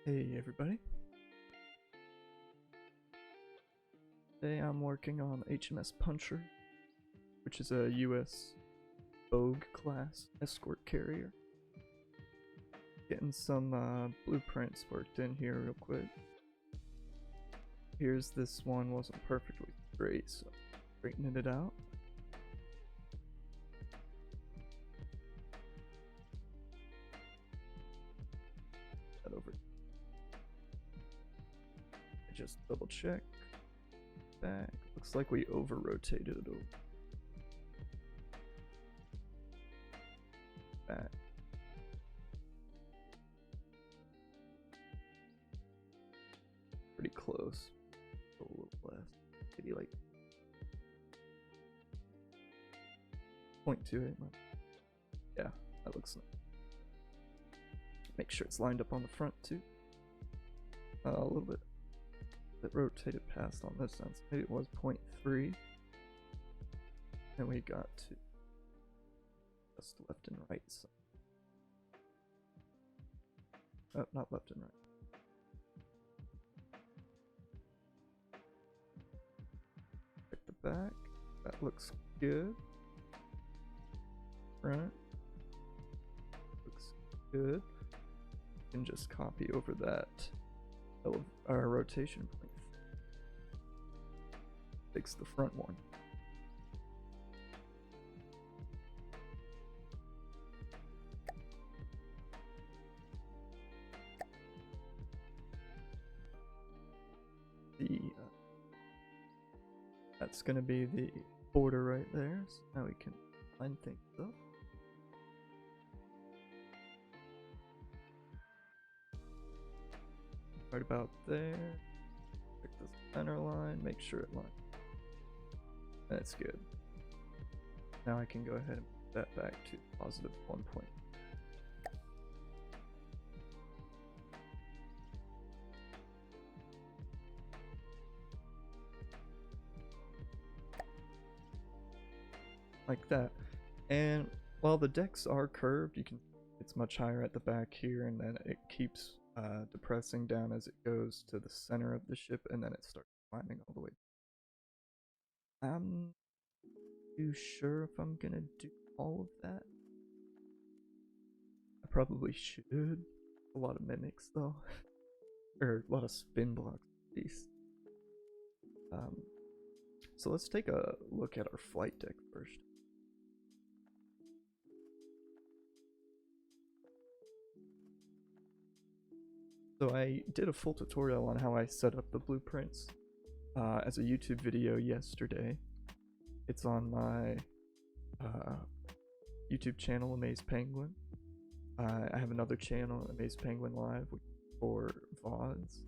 Hey everybody. Today I'm working on HMS Puncher, which is a US Bogue class escort carrier. Getting some blueprints worked in here real quick. Here's this one, wasn't perfectly straight, so straightening it out. That over. Just double check. Back. Looks like we over rotated it over. Back. Pretty close. A little less. Maybe like 0.28. Yeah, that looks nice. Make sure it's lined up on the front too. A little bit. That rotated past on this sense. Maybe it was 0.3. And we got to just left and right. So. Oh, not left and right. Check the back. That looks good. Front. Looks good. You can just copy over that our rotation point. Fix the front one. That's gonna be the border right there. So now we can line things up. Right about there. Pick the center line, make sure it lines. That's good. Now I can go ahead and put that back to positive 1 point. Like that. And while the decks are curved, it's much higher at the back here, and then it keeps depressing down as it goes to the center of the ship, and then it starts climbing all the way. I'm not too sure if I'm gonna do all of that. I probably should. A lot of mimics though, or a lot of spin blocks at least. So let's take a look at our flight deck first. So I did a full tutorial on how I set up the blueprints as a YouTube video yesterday. It's on my YouTube channel, Amaze Penguin. I have another channel, Amaze Penguin Live, for VODs.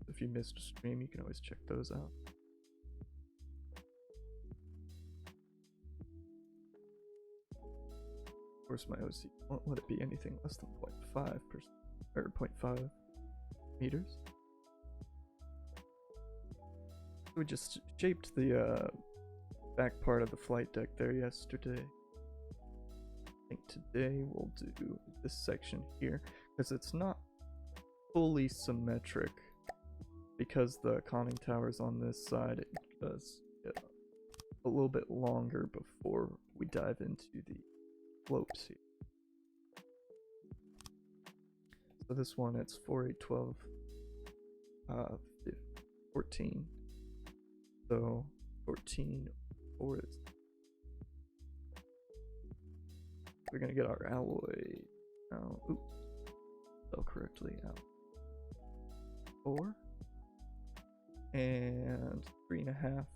If you missed a stream, you can always check those out. Of course, my OC won't let it be anything less than 0.5%. Or 0.5 meters. We just shaped the back part of the flight deck there yesterday. I think today we'll do this section here because it's not fully symmetric. Because the conning tower's on this side, it does get a little bit longer before we dive into the slopes here. So this one, it's 4, 8, 12, 14. So 14 or is. We're gonna get our alloy out. Oops, spell correctly out. 4 and 3.5,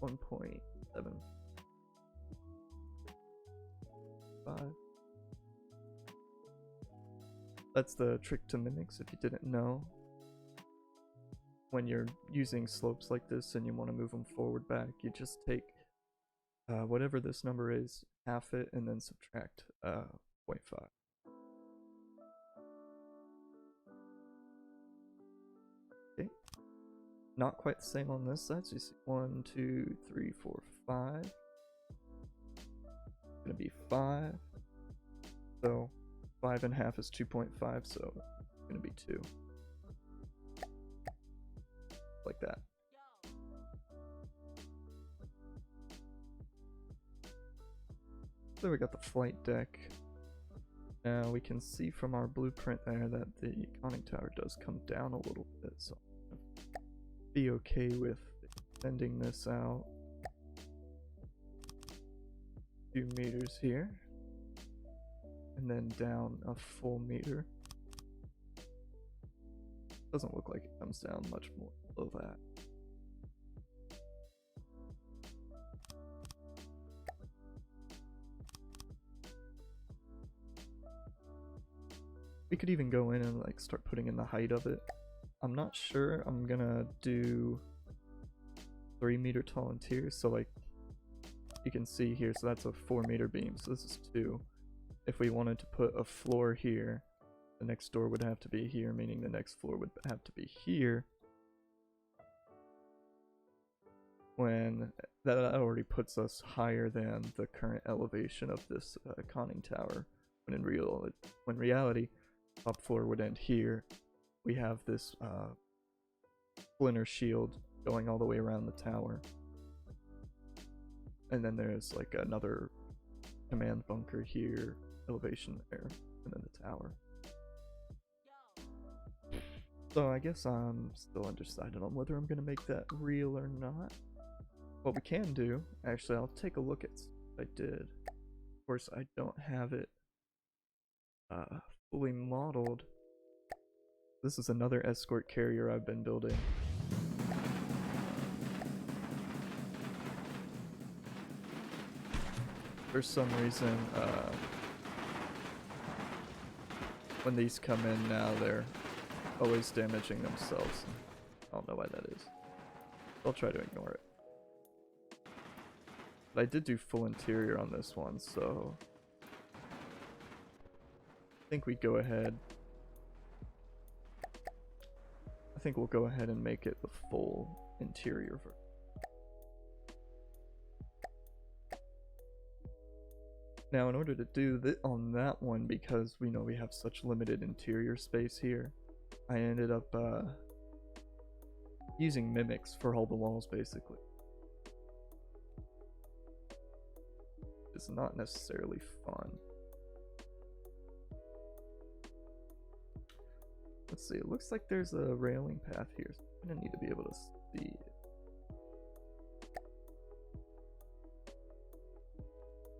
1.7, 5. That's the trick to mimics if you didn't know. When you're using slopes like this and you want to move them forward, back, you just take whatever this number is, half it, and then subtract 0.5. Okay. Not quite the same on this side, so you see 1, 2, 3, 4, 5. It's gonna be 5. So 5 and a half is 2.5, so gonna be 2. Like that. So we got the flight deck. Now we can see from our blueprint there that the conning tower does come down a little bit, so I'm gonna be okay with extending this out 2 meters here, and then down a full meter. Doesn't look like it comes down much more below that. We could even go in and like start putting in the height of it. I'm not sure. I'm gonna do 3 meter tall interiors, so like you can see here, so that's a 4 meter beam, so this is 2. If we wanted to put a floor here, the next door would have to be here, meaning the next floor would have to be here. When that already puts us higher than the current elevation of this conning tower. When in reality, top floor would end here. We have this splinter shield going all the way around the tower. And then there's like another command bunker here, elevation there, and then the tower. So I guess I'm still undecided on whether I'm going to make that real or not. What we can do, actually, I'll take a look at what I did. Of course, I don't have it fully modeled. This is another escort carrier I've been building. For some reason, when these come in now, they're always damaging themselves. I don't know why that is. I'll try to ignore it. But I did do full interior on this one, so I think we go ahead. I think we'll go ahead and make it the full interior version. Now, in order to do that on that one, because we know we have such limited interior space here, I ended up using mimics for all the walls, basically. It's not necessarily fun. Let's see, it looks like there's a railing path here, so I'm gonna need to be able to see it.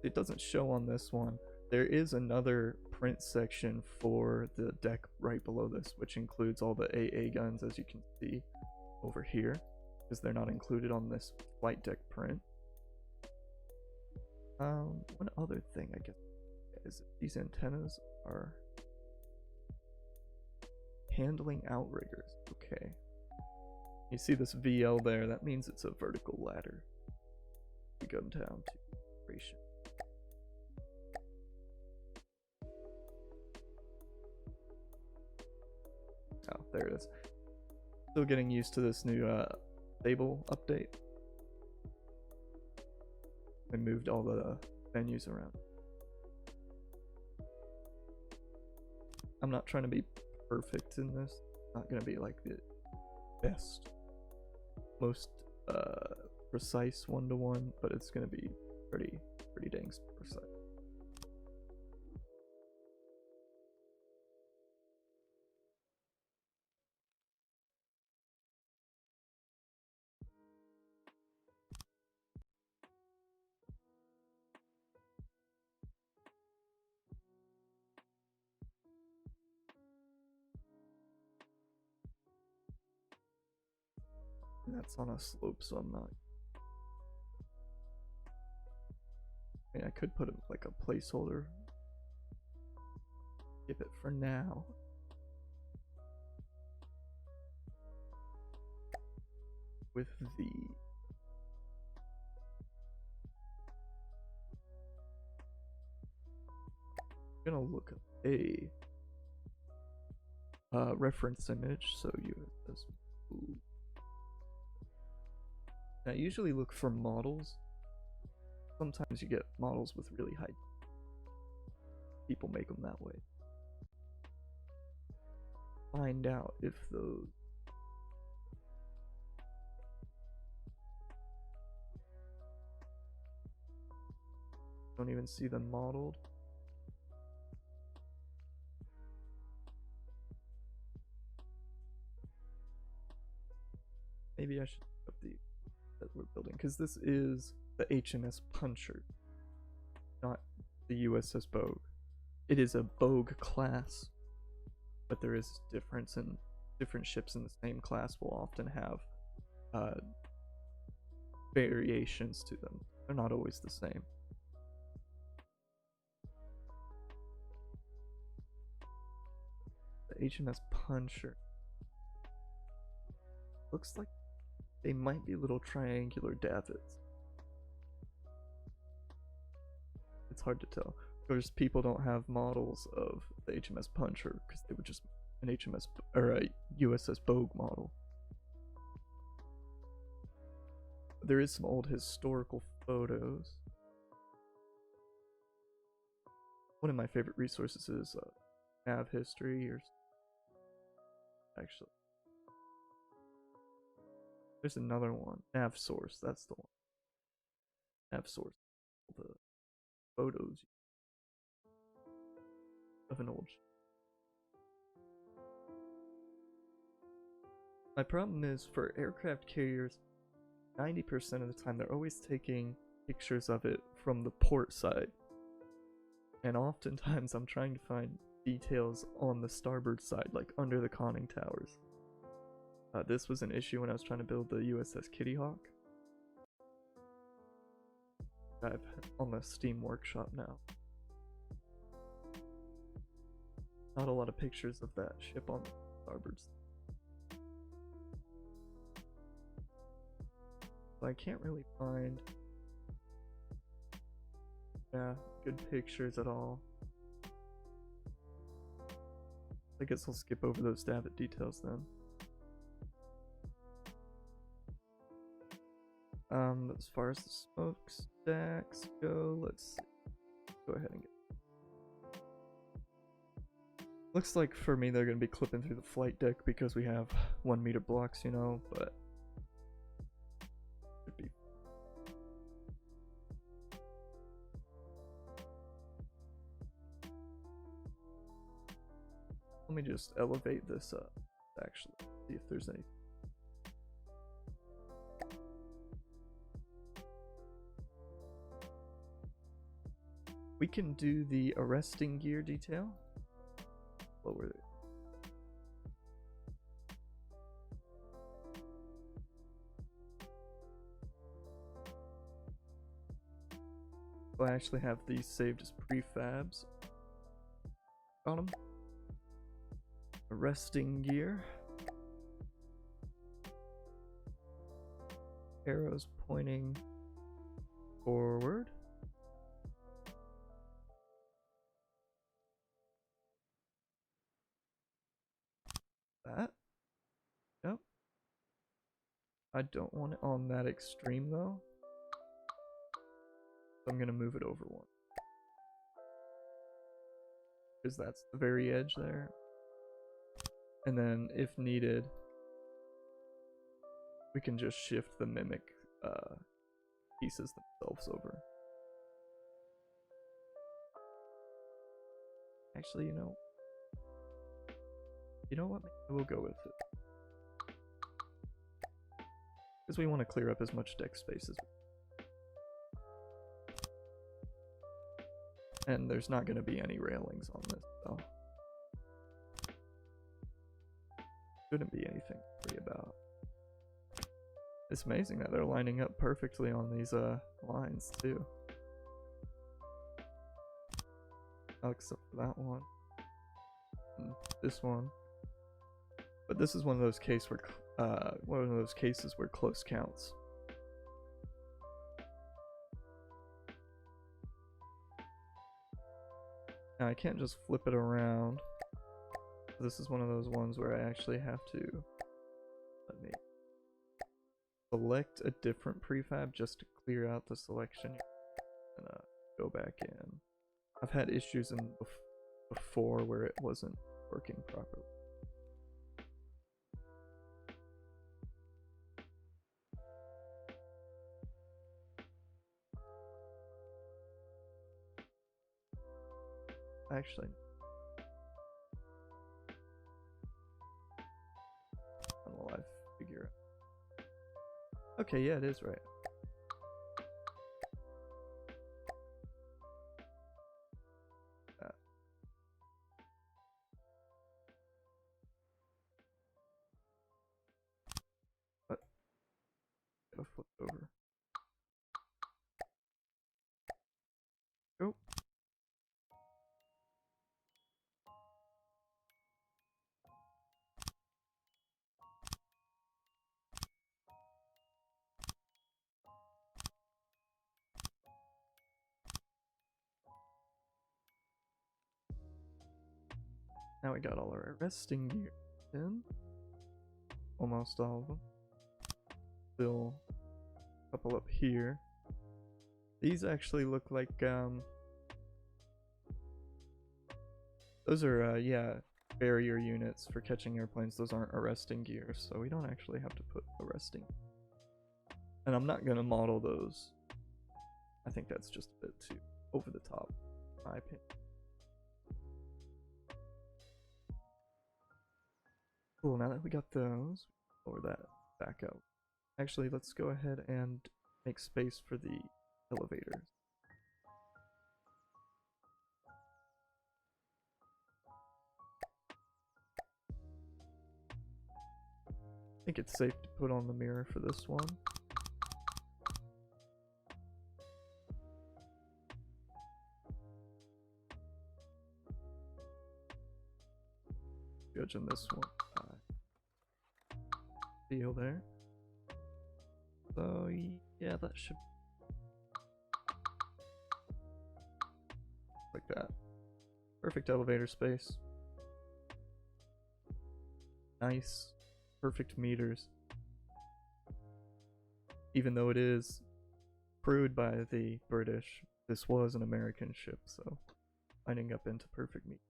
It doesn't show on this one. There is another print section for the deck right below this, which includes all the AA guns, as you can see over here, because they're not included on this flight deck print. One other thing I guess is these antennas are handling outriggers. Okay. You see this VL there, that means it's a vertical ladder. We go down to operation. Oh, there it is. Still getting used to this new stable update. I moved all the menus around. I'm not trying to be perfect in this. Not gonna be like the best, most precise one-to-one, but it's gonna be pretty dang precise. That's on a slope, so I'm not. I mean, I could put it like a placeholder. Give it for now. With the I'm gonna look up a reference image, so you as I usually look for models. Sometimes you get models with really high. People make them that way. find out if those don't even see them modeled. Maybe I should look up the that we're building, because this is the HMS Puncher, not the USS Bogue. It is a Bogue class, but there is a difference, and different ships in the same class will often have variations to them. They're not always the same. The HMS Puncher looks like they might be little triangular davits. It's hard to tell. Of course, people don't have models of the HMS Puncher because they would just an HMS or a USS Bogue model. There is some old historical photos. One of my favorite resources is nav history, or actually there's another one, nav source. That's the one. Nav source. The photos of an old ship. My problem is, for aircraft carriers, 90% of the time they're always taking pictures of it from the port side, and oftentimes I'm trying to find details on the starboard side, like under the conning towers. This was an issue when I was trying to build the USS Kitty Hawk. I'm on the Steam Workshop now. Not a lot of pictures of that ship on the starboard side. I can't really find good pictures at all. I guess I'll skip over those davit details then. As far as the smokestacks go, let's go ahead and get. Looks like for me they're going to be clipping through the flight deck because we have 1 meter blocks, you know, but should be. Let me just elevate this up, actually, see if there's any. We can do the arresting gear detail. Lower it. So I actually have these saved as prefabs. Got them. Arresting gear. Arrows pointing forward. That. Yep. I don't want it on that extreme though. So I'm gonna move it over one. Because that's the very edge there. And then if needed, we can just shift the mimic pieces themselves over. Actually, you know what? Maybe we'll go with it. Because we want to clear up as much deck space as we. And there's not going to be any railings on this, so shouldn't be anything to worry about. It's amazing that they're lining up perfectly on these lines too. Except for that one. And this one. But this is one of those cases where close counts. Now I can't just flip it around. This is one of those ones where I actually have to let me select a different prefab just to clear out the selection and go back in. I've had issues in before where it wasn't working properly. actually. While I figure it. Okay, yeah, it is right. What? Gotta flip over. Oh. Now we got all our resting gear in. Almost all of them. Still a couple up here. These actually look like, those are, yeah, barrier units for catching airplanes. Those aren't arresting gear, so we don't actually have to put arresting. And I'm not gonna model those. I think that's just a bit too over the top, in my opinion. Cool, now that we got those, lower that back out. Actually, let's go ahead and make space for the elevators. I think it's safe to put on the mirror for this one. Judging this one. Deal there. So yeah, that should like that. Perfect elevator space. Nice, perfect meters. Even though it is crewed by the British, this was an American ship, so lining up into perfect meters.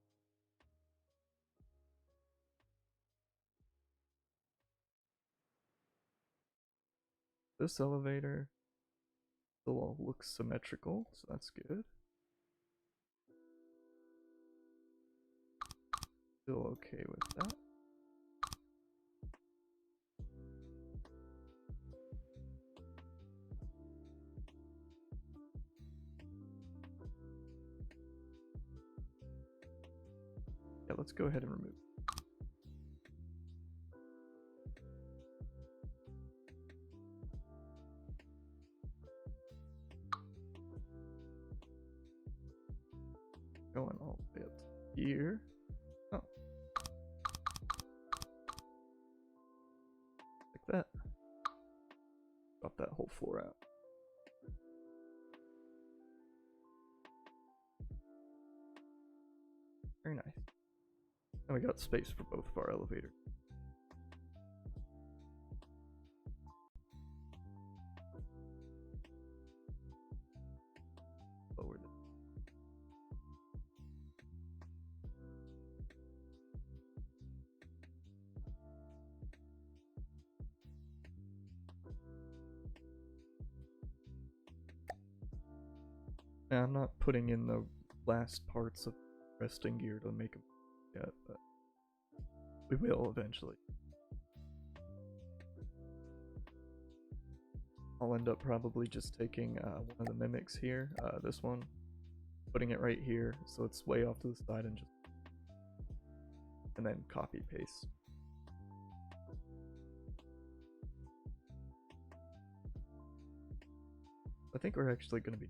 This elevator still all looks symmetrical, so that's good. Still okay with that. Yeah, let's go ahead and remove. Going all the way up to here. Oh. Like that. Drop that whole floor out. Very nice. And we got space for both of our elevators. Lower this. Now, I'm not putting in the last parts of resting gear to make them yet, but we will eventually. I'll end up probably just taking one of the mimics here, this one, putting it right here so it's way off to the side and then copy paste. I think we're actually going to be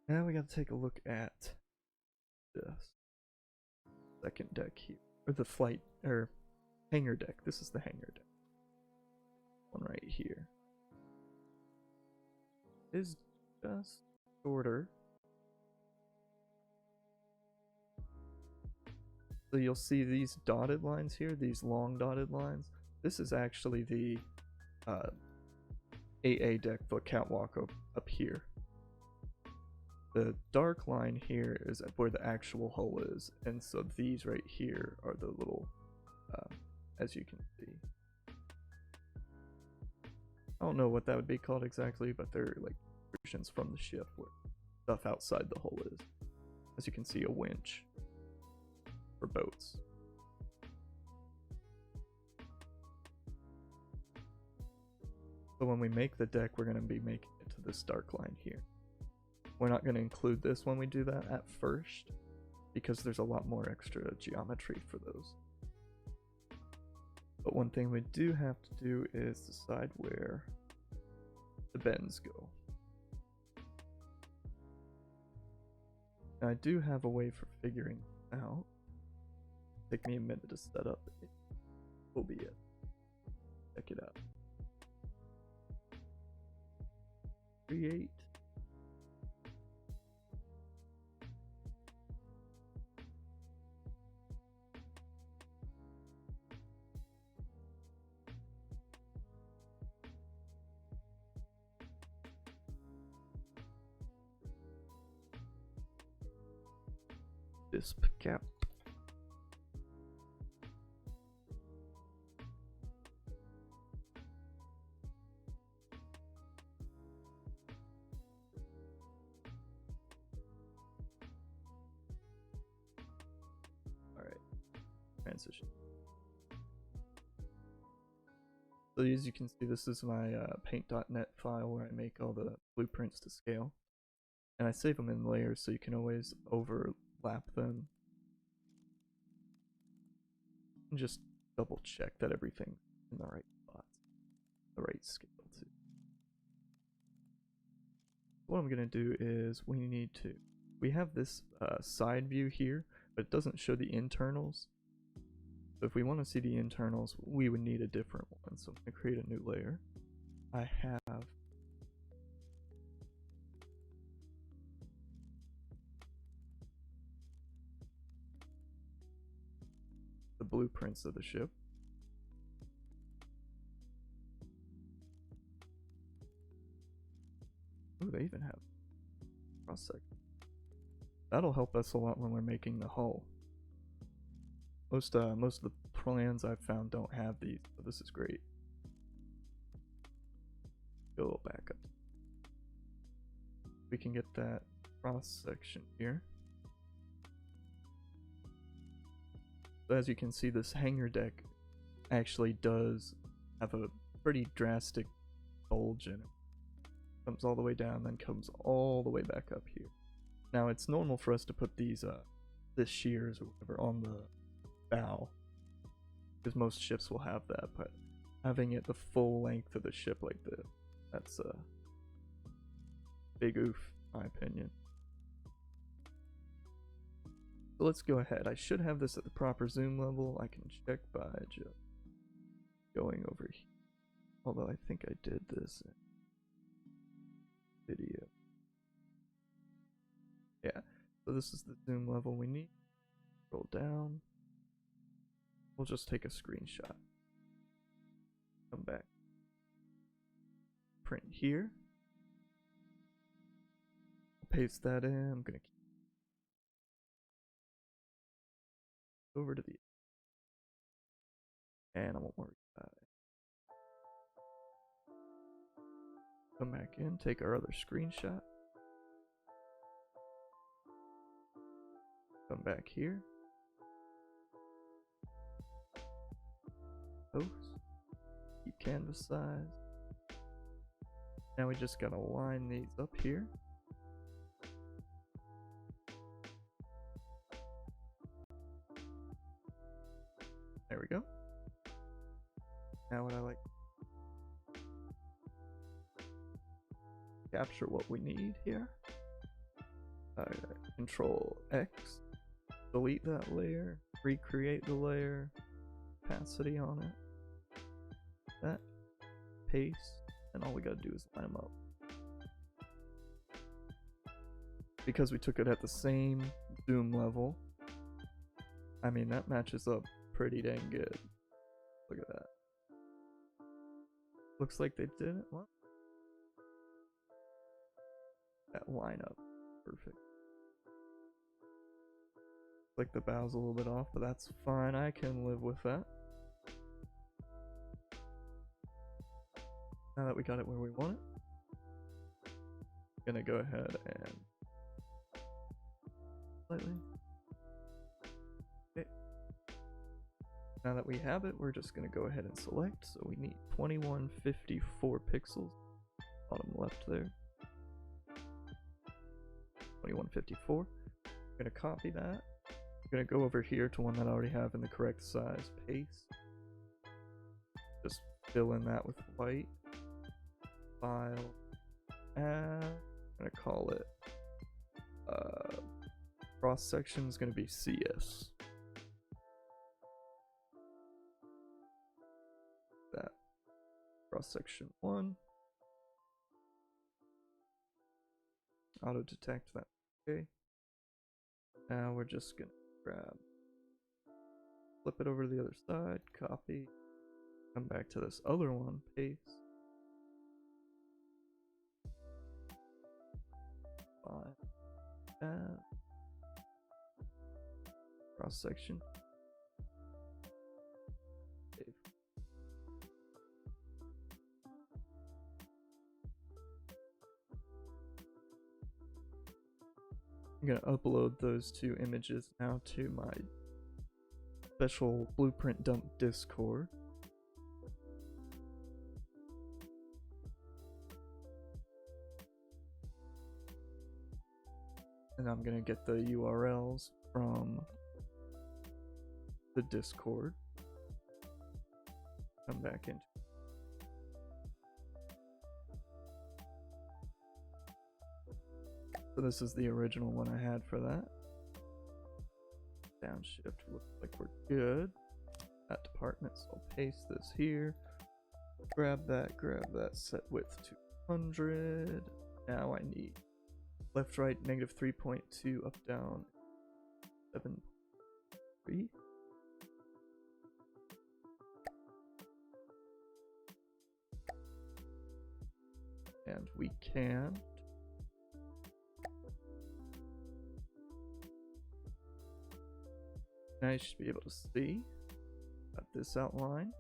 now we got to take a look at this second deck here, or the flight or hangar deck. This is the hangar deck. One right here is just shorter. So you'll see these dotted lines here, these long dotted lines. This is actually the AA deck, the catwalk up here. The dark line here is where the actual hull is, and so these right here are the little as you can see. I don't know what that would be called exactly, but they're like versions from the ship where stuff outside the hull is. As you can see, a winch for boats. So when we make the deck, we're going to be making it to this dark line here. We're not going to include this when we do that at first, because there's a lot more extra geometry for those. But one thing we do have to do is decide where the bends go. Now I do have a way for figuring out. Take me a minute to set up. It will be it. Check it out. Create. Disp cap. Alright, transition. So as you can see, this is my paint.net file where I make all the blueprints to scale. And I save them in layers so you can always overlap them. And just double check that everything's in the right spots, the right scale too. What I'm gonna do is we have this side view here, but it doesn't show the internals. So if we want to see the internals, we would need a different one. So I'm gonna create a new layer. I have the blueprints of the ship. Ooh, they even have cross section. That'll help us a lot when we're making the hull. Most of the plans I've found don't have these, so this is great. Go back up. We can get that cross section here. So as you can see, this hangar deck actually does have a pretty drastic bulge in it. Comes all the way down, then comes all the way back up here. Now it's normal for us to put these this shears or whatever on the bow, because most ships will have that, but having it the full length of the ship like this, that's a big oof, in my opinion. So let's go ahead. I should have this at the proper zoom level. I can check by just going over here. Although I think I did this in video. Yeah, so this is the zoom level we need. Scroll down. We'll just take a screenshot. Come back. Print here. Paste that in. I'm gonna keep over to the, and I won't worry about it. Come back in, take our other screenshot. Come back here. Post. Keep canvas size. Now we just gotta line these up here. There we go. Now what I like, capture what we need here. Control X, delete that layer, recreate the layer, opacity on it, that, paste, and all we gotta do is line them up. Because we took it at the same zoom level, I mean that matches up pretty dang good. Look at that. Looks like they did it. What? That lineup, perfect. Like the bow's a little bit off, but that's fine. I can live with that. Now that we got it where we want it, gonna go ahead and slightly. Okay. Now that we have it, we're just gonna go ahead and select. So we need 2154 pixels. Bottom left there. 2154. I'm gonna copy that. I'm gonna go over here to one that I already have in the correct size. Paste. Just fill in that with white. File. Add. I'm gonna call it cross section is gonna be CS. That cross section 1. Auto detect that. Okay. Now we're just gonna flip it over to the other side, copy, come back to this other one, paste. Add. Cross section. Save. I'm gonna upload those two images now to my special blueprint dump Discord. And I'm gonna get the URLs from the Discord. Come back into. So this is the original one I had for that. Downshift, looks like we're good. That department, so I'll paste this here. Grab that, set width 200. Now I need left, right, negative 3.2, up, down, 7.3. And we can. Now you should be able to see. Got this outline.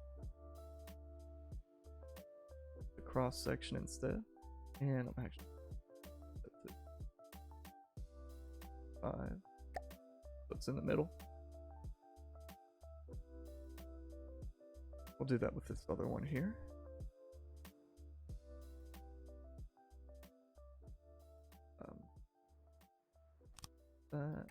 The cross section instead. And I'm actually set to 5. So it's in the middle. We'll do that with this other one here. That.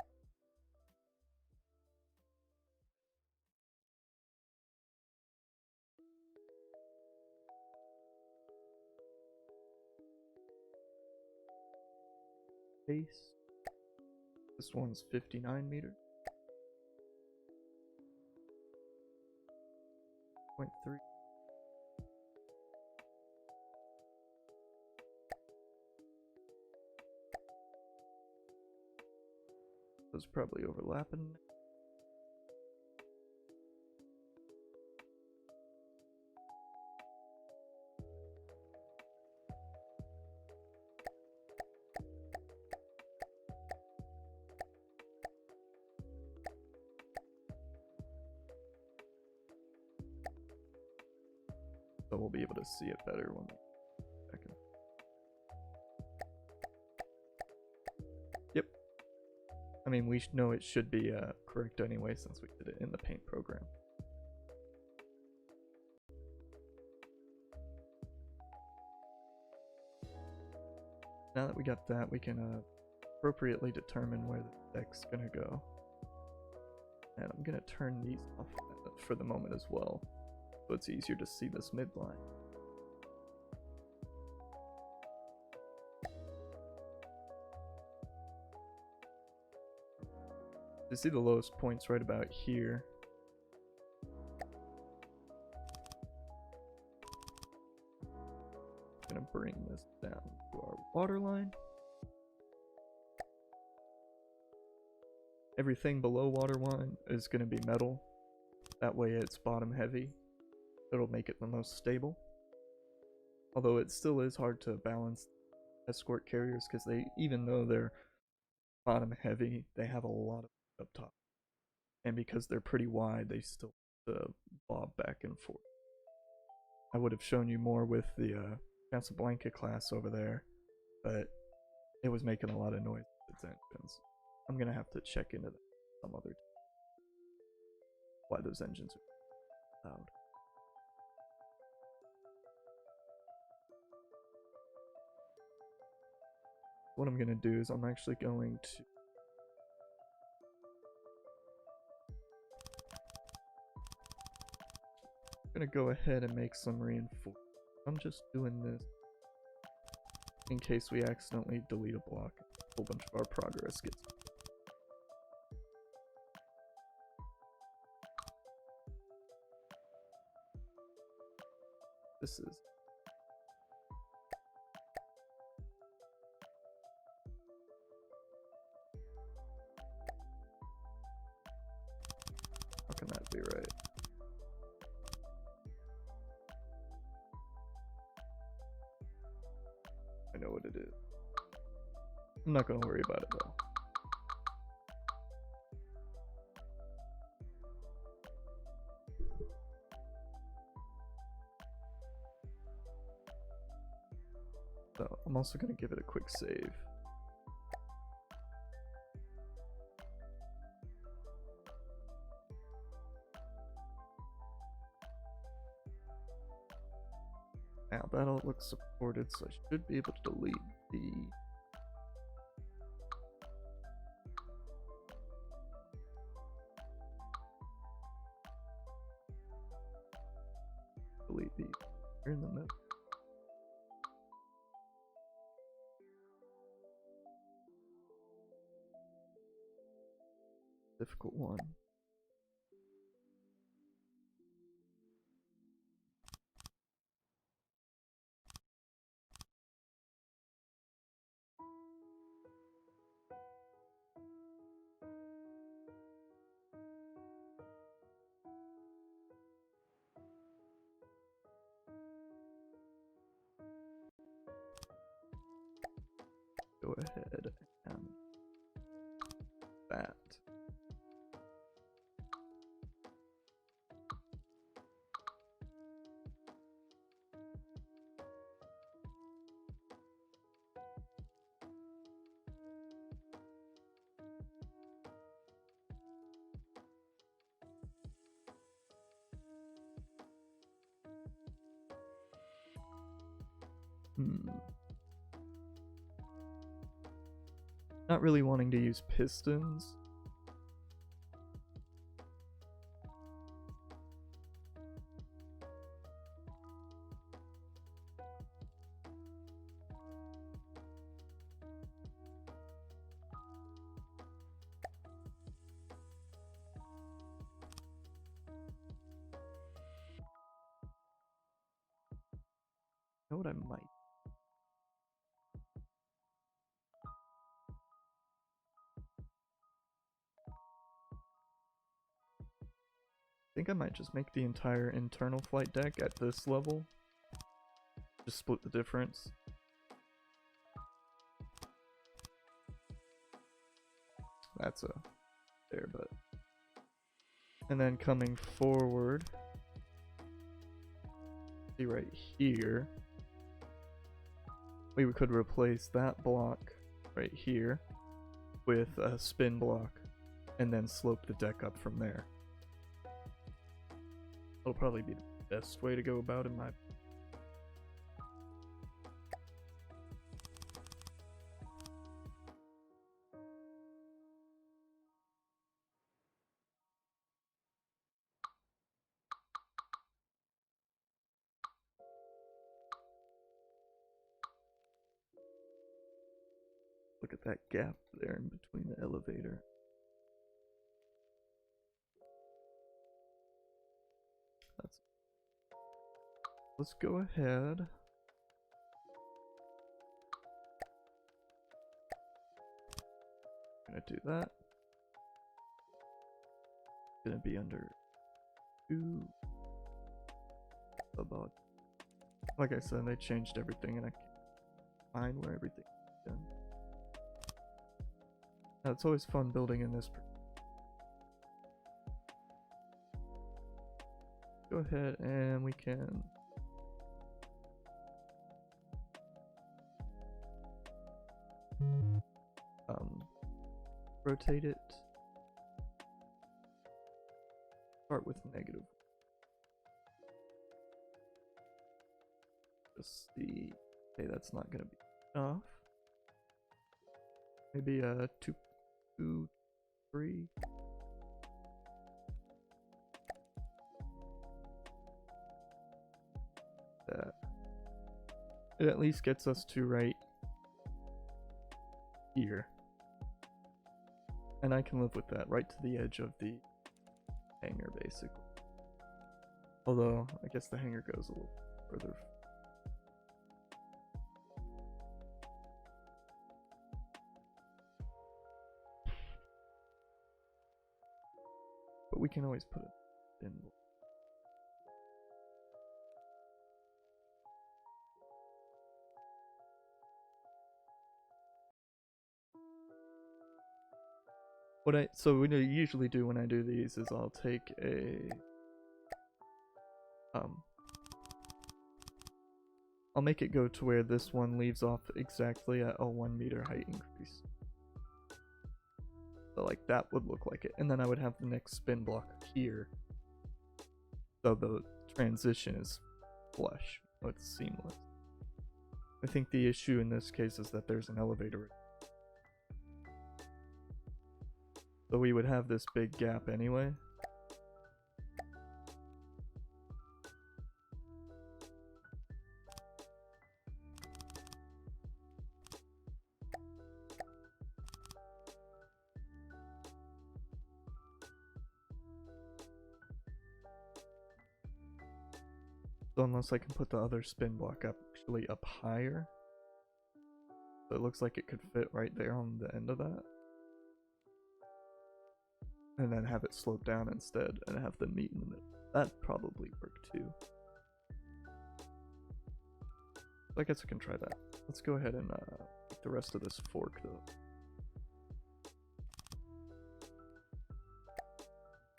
Paste. This one's 59 meters. 0.3. Those probably overlapping. So we'll be able to see it better when we second. Yep. I mean, we know it should be correct anyway since we did it in the paint program. Now that we got that, we can appropriately determine where the deck's gonna go. And I'm gonna turn these off for the moment as well, so it's easier to see this midline. You see the lowest points right about here. I'm gonna bring this down to our water line. Everything below water line is gonna be metal. That way it's bottom heavy. It'll make it the most stable. Although it still is hard to balance escort carriers because they, even though they're bottom heavy, they have a lot of up top. And because they're pretty wide, they still bob back and forth. I would have shown you more with the Casablanca class over there, but it was making a lot of noise with its engines. I'm gonna have to check into that some other time. Why those engines are loud. What I'm gonna do is I'm actually going to go ahead and make some reinforcements. I'm just doing this in case we accidentally delete a block. A whole bunch of our progress gets. This is. How can that be right? I know what it is. I'm not gonna worry about it though. So I'm also gonna give it a quick save. Now that all looks supported, so I should be able to delete the here in the middle. Difficult one. Go ahead and that. Not really wanting to use pistons. You know what I might? I think I might just make the entire internal flight deck at this level. Just split the difference. That's there, but. And then coming forward, see right here, we could replace that block right here with a spin block and then slope the deck up from there. That'll probably be the best way to go about it, in my opinion. Look at that gap there in between the elevator. Let's go ahead. Gonna do that. Gonna be under 2 about. Like I said, they changed everything and I can't find where everything is done. Now, it's always fun building in this. Go ahead and we can rotate it. Start with negative. Just see. Okay, that's not gonna be enough. Maybe 2, 2, 3. That. It at least gets us to right here. And I can live with that, right to the edge of the hanger, basically. Although, I guess the hanger goes a little further. But we can always put it in. What I usually do when I do these is I'll take I'll make it go to where this one leaves off exactly at a 1 meter height increase. So like that would look like it, and then I would have the next spin block here. So the transition is flush, so it's seamless. I think the issue in this case is that there's an elevator. So we would have this big gap anyway. So unless I can put the other spin block actually up higher. So it looks like it could fit right there on the end of that. And then have it slope down instead and have them meet in the middle. That'd probably work too. I guess I can try that. Let's go ahead and make the rest of this fork though.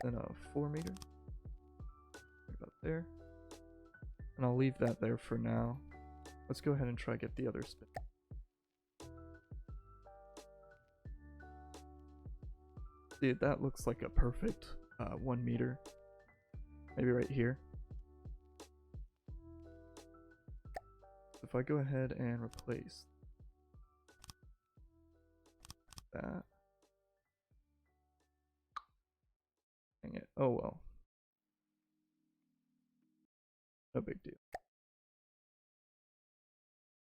Then a 4 meter. Right about there. And I'll leave that there for now. Let's go ahead and try get the other spin. See, that looks like a perfect 1 meter. Maybe right here. If I go ahead and replace that. Dang it. Oh well. No big deal.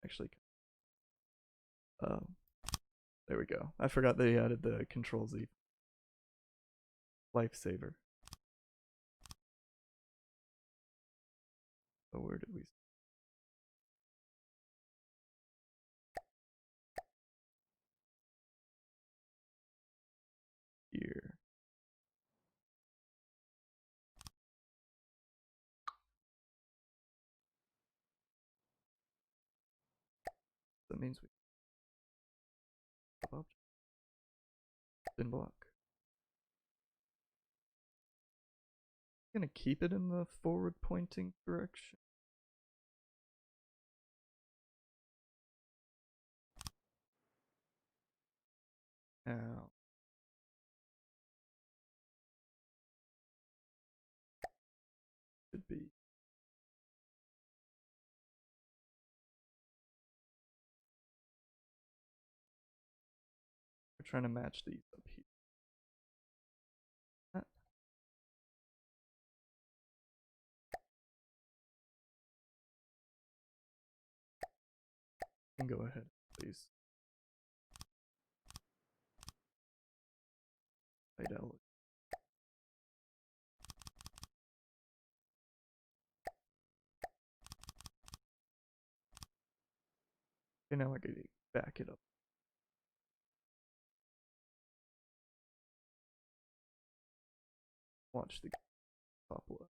Actually, there we go. I forgot they added the Control Z. Lifesaver. So where did we? Here. That means we up spin block. I'm gonna keep it in the forward pointing direction. Now should be. We're trying to match these up here. And go ahead, please. Fidelity. Okay, now I gotta back it up. Watch the top left.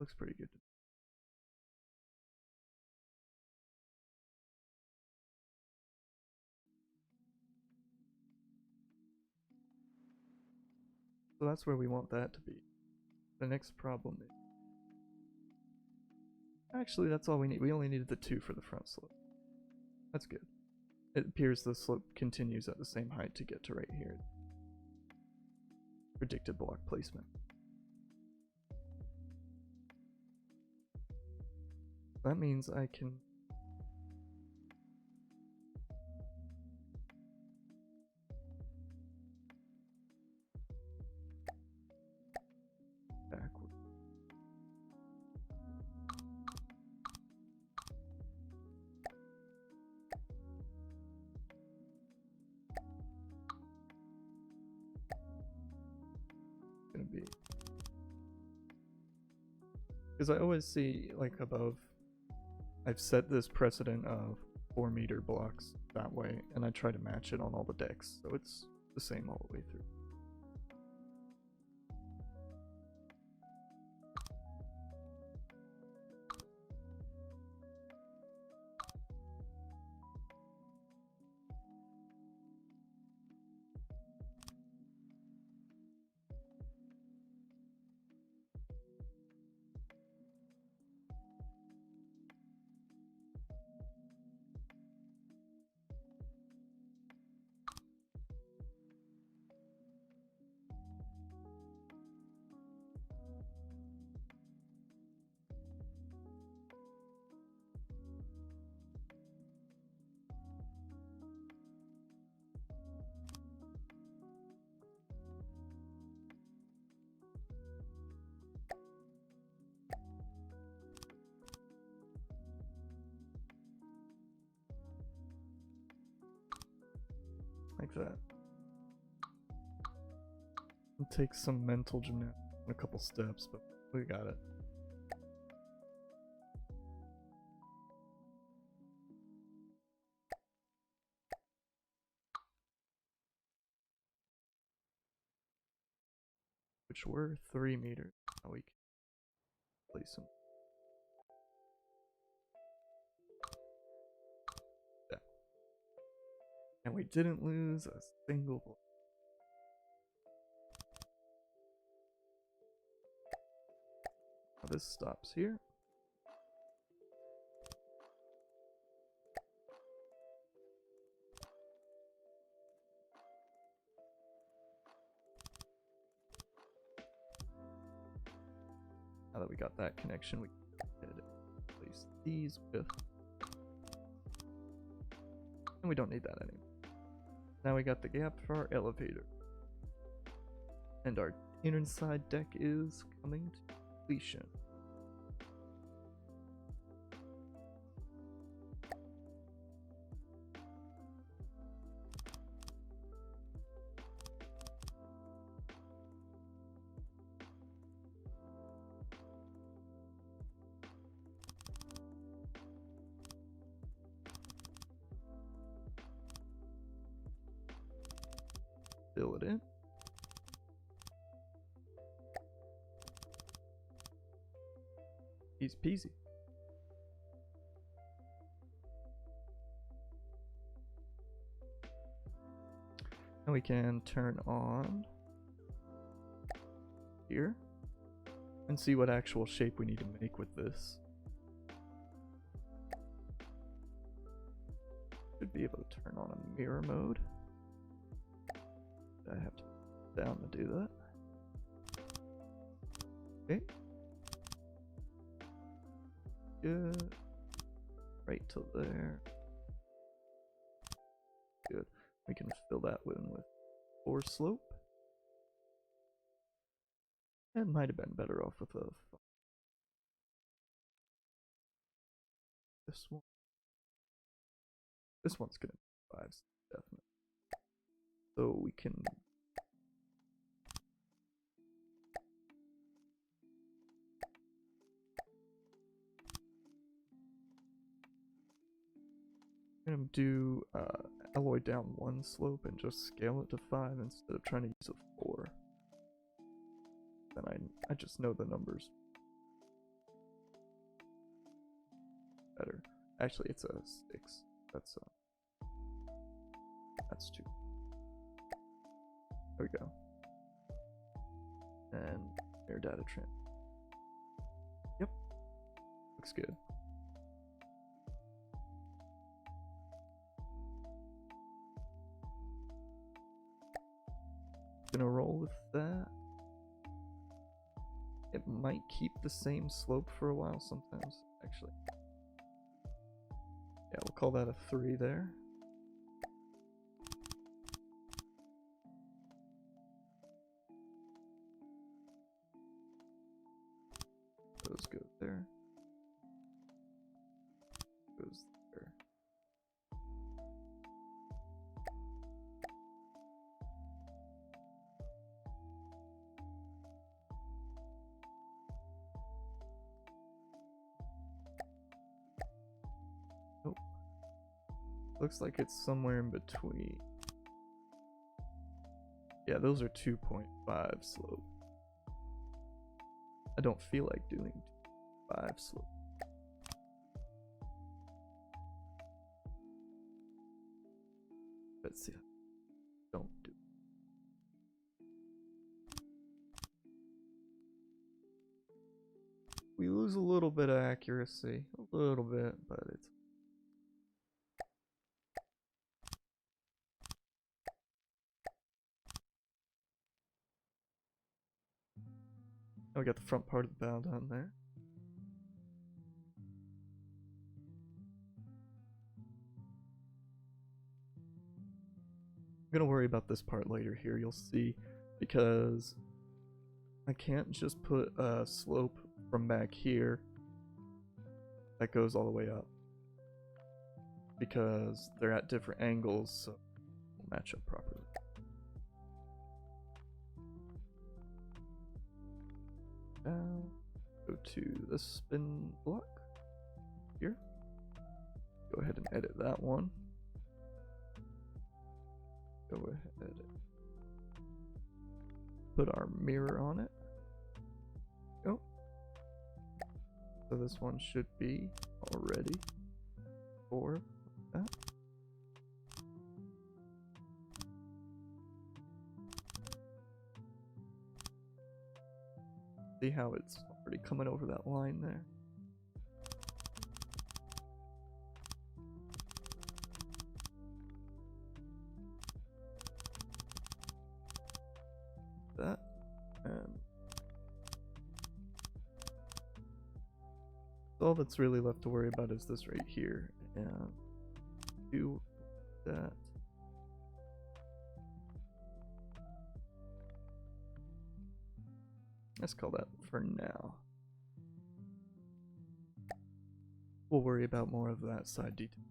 Looks pretty good. So that's where we want that to be. The next problem is... Actually, that's all we need. We only needed the 2 for the front slope. That's good. It appears the slope continues at the same height to get to right here. Predicted block placement. That means I can... backward. Gonna be... Because I always see, like, above... I've set this precedent of 4-meter blocks that way, and I try to match it on all the decks, so it's the same all the way through. Like that. It takes some mental gymnastics and a couple steps, but we got it. Which were 3 meters. Now we can place them. Yeah. And we didn't lose a single block. Now this stops here. Now that we got that connection, we can place these with... And we don't need that anymore. Now we got the gap for our elevator. And our inside deck is coming to completion. Fill it in. Easy peasy. And we can turn on here and see what actual shape we need to make with this. Should be able to turn on a mirror mode. I have to put down to do that. Okay. Good. Right till there. Good. We can fill that in with 4 slope. It might have been better off with a... This one. This one's gonna be 5, definitely. So we can... I'm gonna do alloy down 1 slope and just scale it to 5 instead of trying to use a 4. Then I just know the numbers better. Actually, it's a 6. That's 2. There we go. and air data trim. Yep, looks good. Gonna roll with that. It might keep the same slope for a while sometimes, actually. Yeah, we'll call that a 3 there. Those go there. Goes there. Nope. Looks like it's somewhere in between. Yeah, those are 2.5 slope. I don't feel like doing 5 slope. Let's see. Don't do it. We lose a little bit of accuracy. A little bit, but it's... Now we got the front part of the bow down there. I'm gonna worry about this part later here, you'll see, because I can't just put a slope from back here that goes all the way up, because they're at different angles, so it'll match up properly. Now, go to the spin block here. Go ahead and edit that one. Go ahead, put our mirror on it. Oh, so this one should be already for that. See how it's already coming over that line there. That, and all that's really left to worry about is this right here, and do that. Let's call that for now. We'll worry about more of that side detail.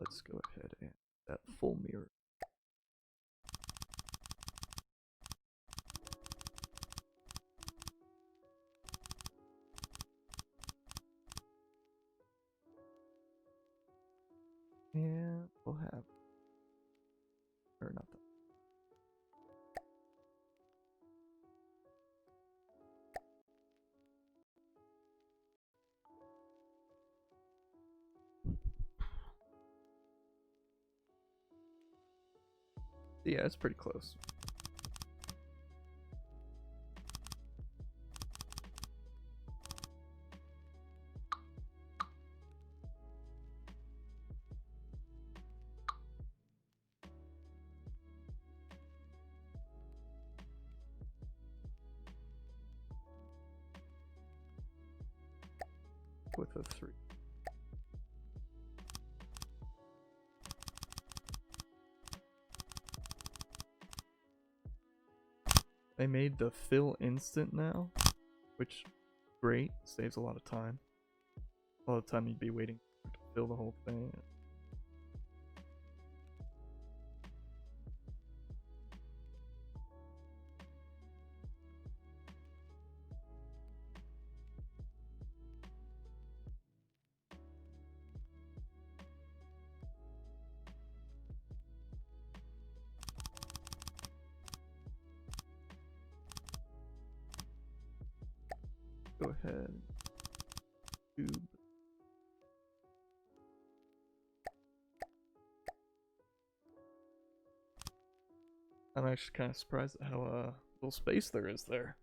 Let's go ahead and that full mirror. And we'll have, or not that. Yeah, it's pretty close. With a 3. They made the fill instant now, which great, saves a lot of time. A lot of time you'd be waiting to fill the whole thing. Go ahead, tube. I'm actually kind of surprised at how little space there is there.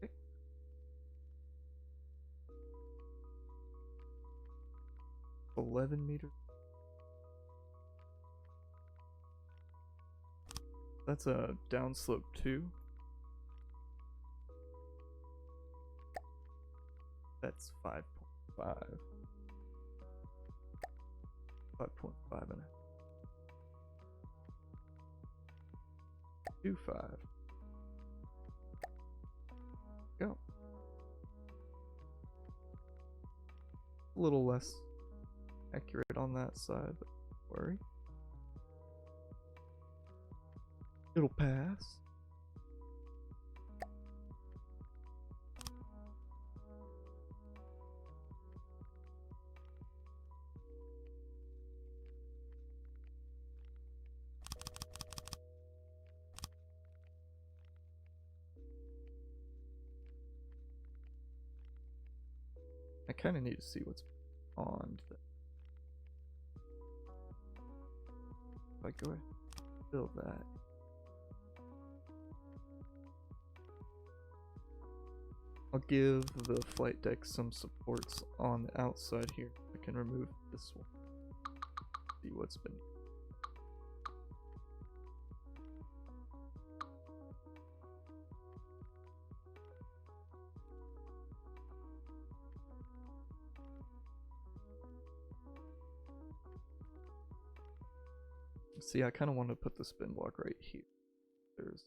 Okay. 11 meters. That's a downslope too. That's 5.5. 5.5 and a 2.5. Go. A little less accurate on that side, but don't worry. It'll pass. I kind of need to see what's on. If I go ahead and build that. I'll give the flight deck some supports on the outside here. I can remove this one. See what's been. See, I kind of want to put the spin block right here. There's.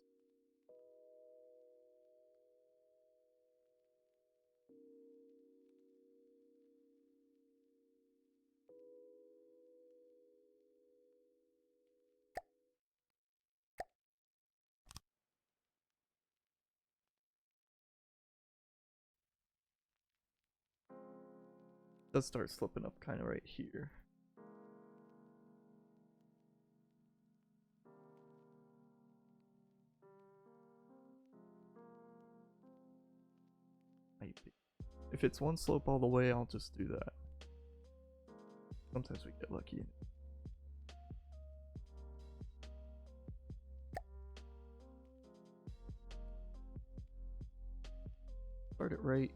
Does start slipping up kind of right here. Maybe. If it's one slope all the way, I'll just do that. Sometimes we get lucky. Start it right.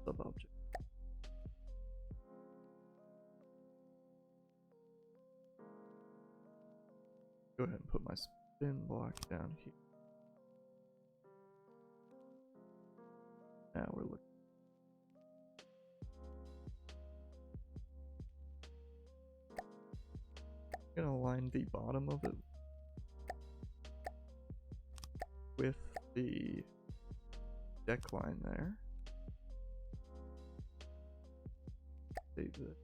Sub object. Go ahead and put my spin block down here. Now we're looking. I'm gonna align the bottom of it with the deck line there. Save it.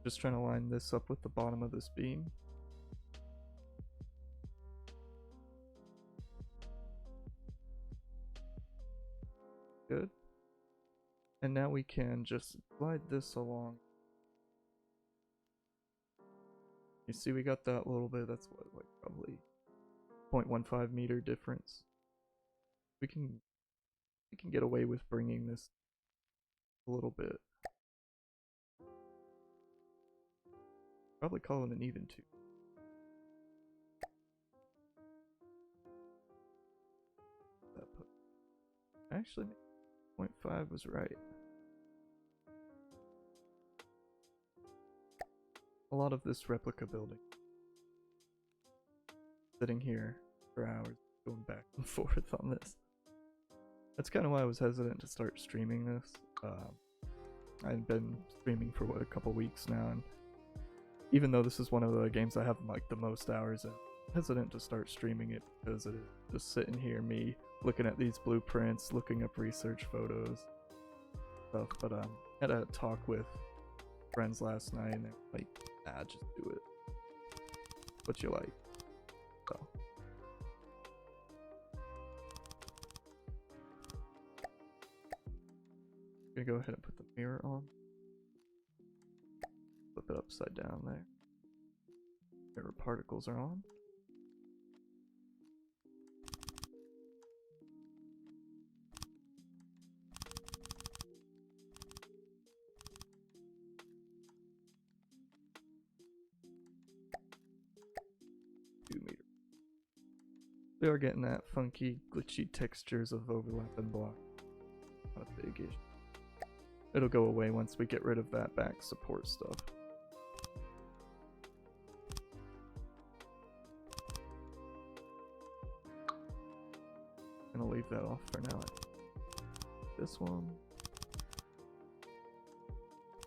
Just trying to line this up with the bottom of this beam. Good. And now we can just glide this along. You see we got that little bit, that's what, like probably 0.15 meter difference. We can get away with bringing this a little bit. Probably call it an even 2. That put actually 0.5 was right. A lot of this replica building. Sitting here for hours, going back and forth on this. That's kind of why I was hesitant to start streaming this. I've been streaming for what, a couple weeks now, and even though this is one of the games I have like the most hours in, I'm hesitant to start streaming it because it is just sitting here, me looking at these blueprints, looking up research photos, stuff. But I had a talk with friends last night, and they're like, "Ah, just do it. What you like." So. Gonna go ahead and put the mirror on. Flip it upside down there. Mirror particles are on. We are getting that funky, glitchy textures of overlap and block. Not a big issue. It'll go away once we get rid of that back support stuff. Gonna leave that off for now. This one.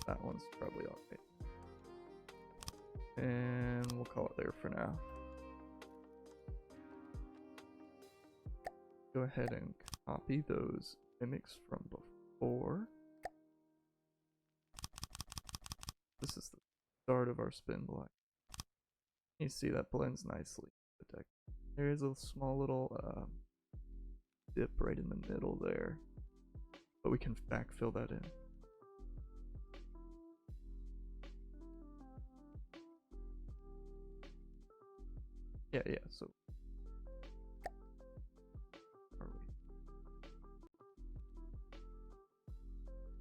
That one's probably alright. And we'll call it there for now. Go ahead and copy those mimics from before. This is the start of our spin block. You see that blends nicely with the deck. There is a small little dip right in the middle there, but we can backfill that in. Yeah, so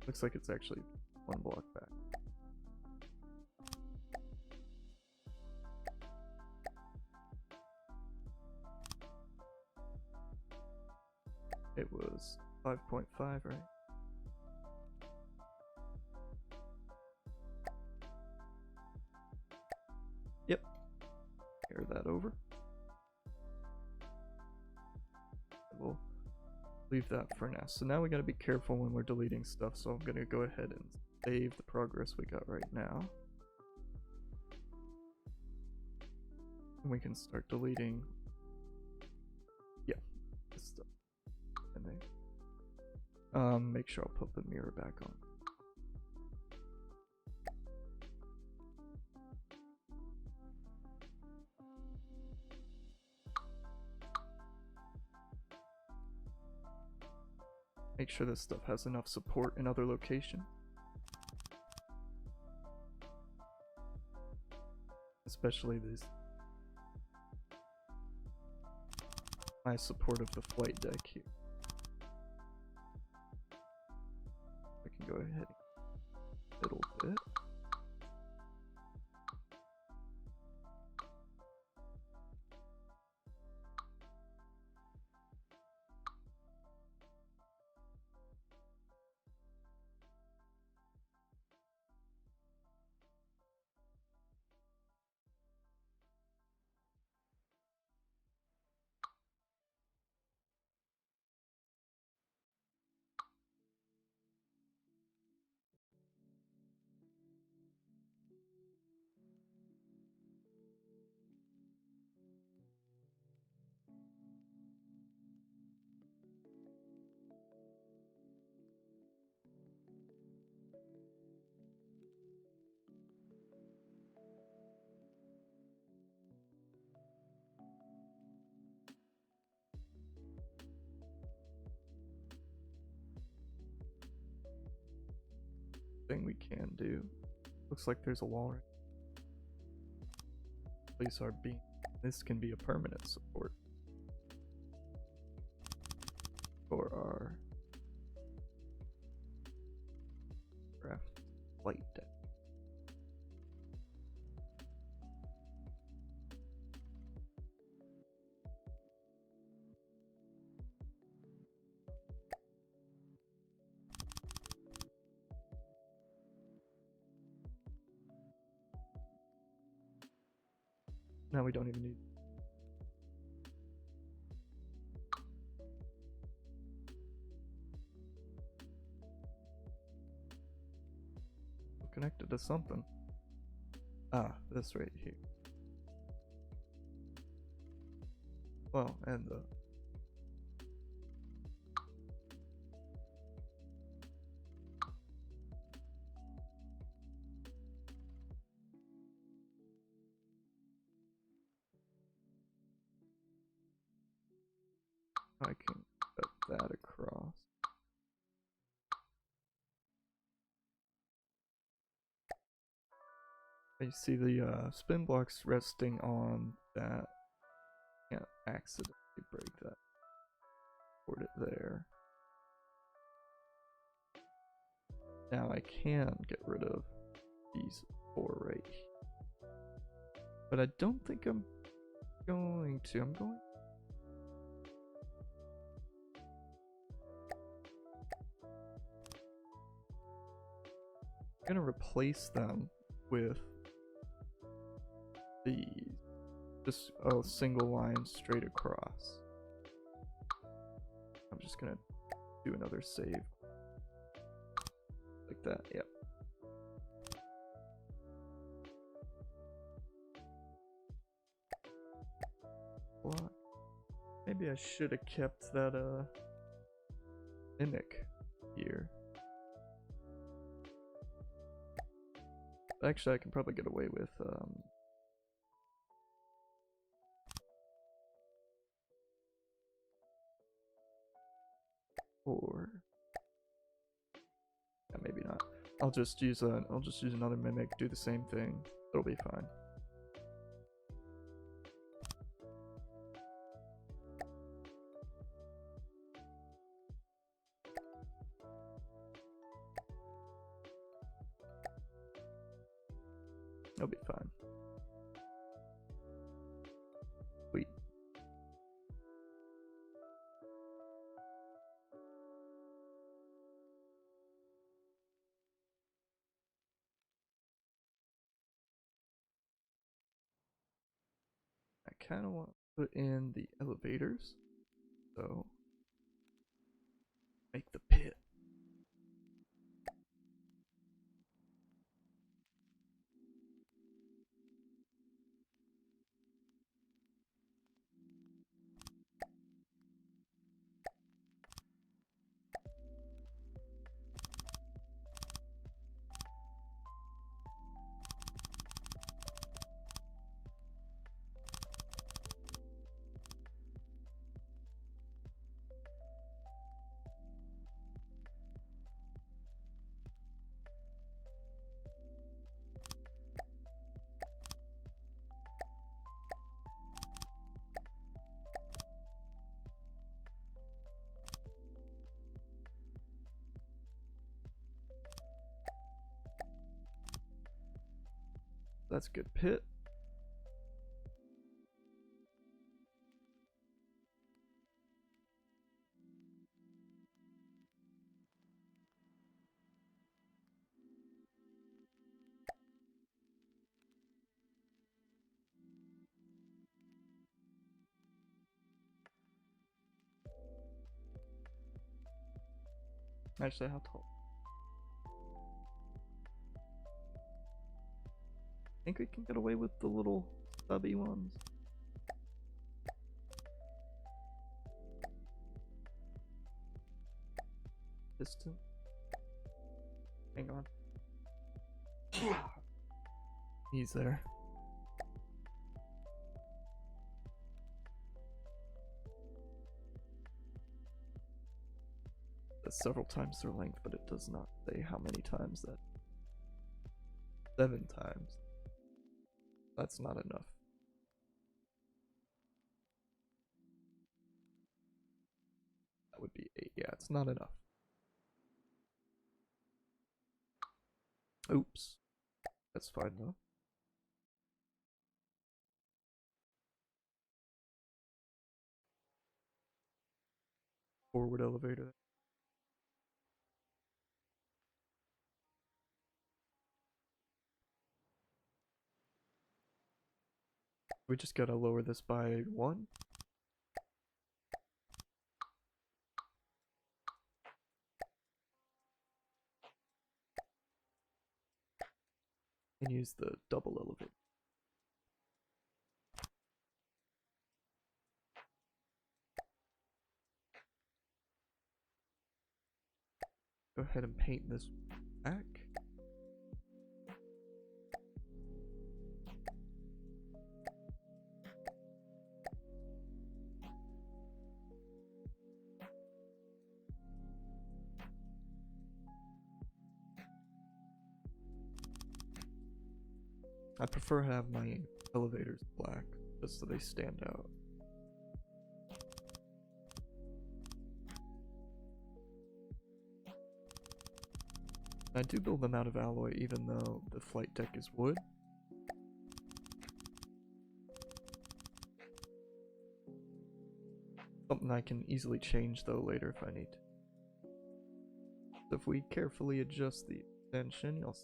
looks like it's actually one block back. It was 5.5, right? Yep. Carry that over. We'll leave that for now. So now we gotta be careful when we're deleting stuff, so I'm gonna go ahead and save the progress we got right now. And we can start deleting, yeah, this stuff. And then, make sure I'll put the mirror back on. Make sure this stuff has enough support in other locations. Especially this high support of the flight deck here. I can go ahead a little bit. Thing we can do. Looks like there's a wall right. Place our beam. This can be a permanent support for our craft flight deck. Now we don't even need. We're connected to something. Ah, this right here. Well, and the. I can cut that across. You see the spin blocks resting on that. Can't accidentally break that. Put it there. Now I can get rid of these 4 right here. But I don't think I'm going to. I'm gonna replace them with these. Just a single line straight across. I'm just gonna do another save. Like that, yep. Block. Maybe I should have kept that mimic here. Actually, I can probably get away with or yeah, maybe not. I'll just use another mimic, do the same thing. It'll be fine. It'll be fine. Sweet. I kind of want to put in the elevators, so make the pit. That's a good pit. Actually, how tall? I think we can get away with the little stubby ones. Piston. Hang on. He's there. That's several times their length, but it does not say how many times that. 7 times. That's not enough. That would be 8. Yeah, it's not enough. Oops. That's fine though. Forward elevator. We just gotta lower this by 1. And use the double elevator. Go ahead and paint this back. I prefer to have my elevators black, just so they stand out. I do build them out of alloy even though the flight deck is wood. Something I can easily change though later if I need to. So if we carefully adjust the extension, you'll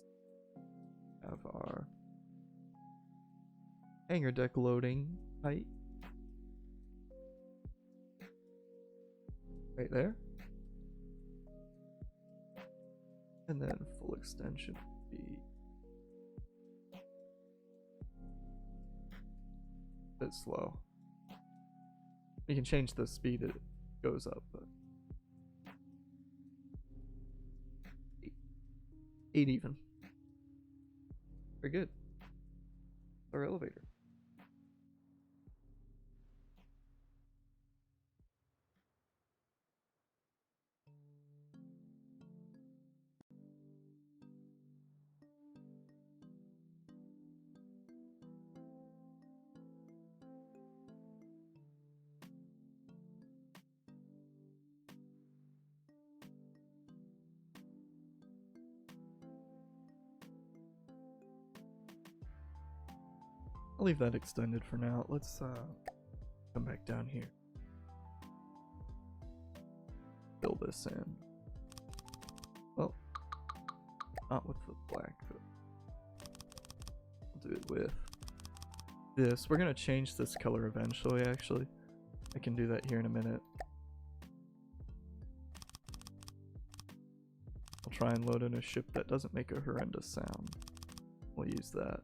have our hangar deck loading height. Right there. And then full extension would be a bit slow. You can change the speed it goes up, but 8 even. Very good. Our elevator. I'll leave that extended for now. Let's come back down here. Fill this in. Well, not with the black. We'll do it with this. We're gonna change this color eventually, actually. I can do that here in a minute. I'll try and load in a ship that doesn't make a horrendous sound. We'll use that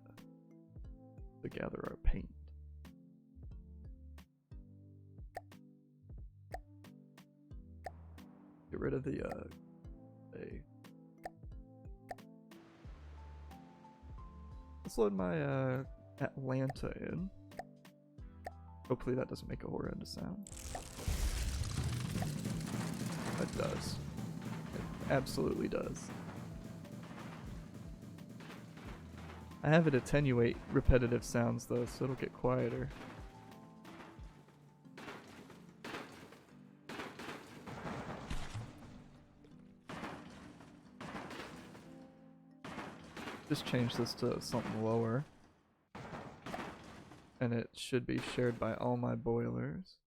to gather our paint. Get rid of the let's load my Atlanta in. Hopefully that doesn't make a horrendous sound. It does. It absolutely does. I have it attenuate repetitive sounds though, so it'll get quieter. Just change this to something lower. And it should be shared by all my boilers.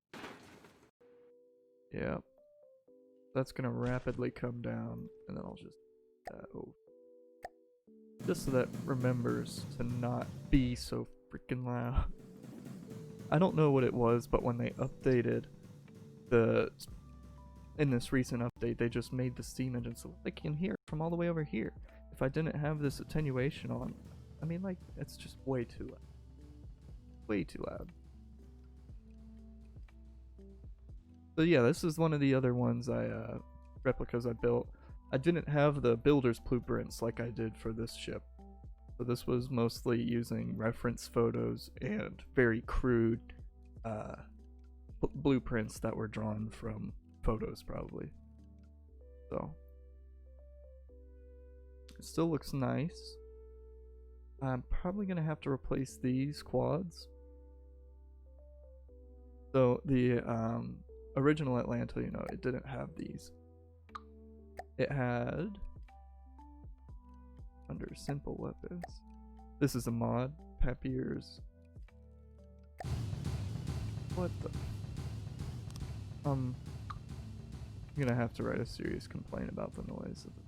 Yep. That's gonna rapidly come down, and then I'll just just so that remembers to not be so freaking loud. I don't know what it was, but when they updated in this recent update, they just made the steam engine so they can hear it from all the way over here. If I didn't have this attenuation on, I mean, like, it's just way too loud. Way too loud. So yeah, this is one of the other ones replicas I built. I didn't have the builder's blueprints like I did for this ship. So this was mostly using reference photos and very crude blueprints that were drawn from photos probably. So it still looks nice. I'm probably gonna have to replace these quads. So the original Atlanta, you know, it didn't have these. It had under simple weapons. This is a mod, Papier's. What the? I'm gonna have to write a serious complaint about the noise of it.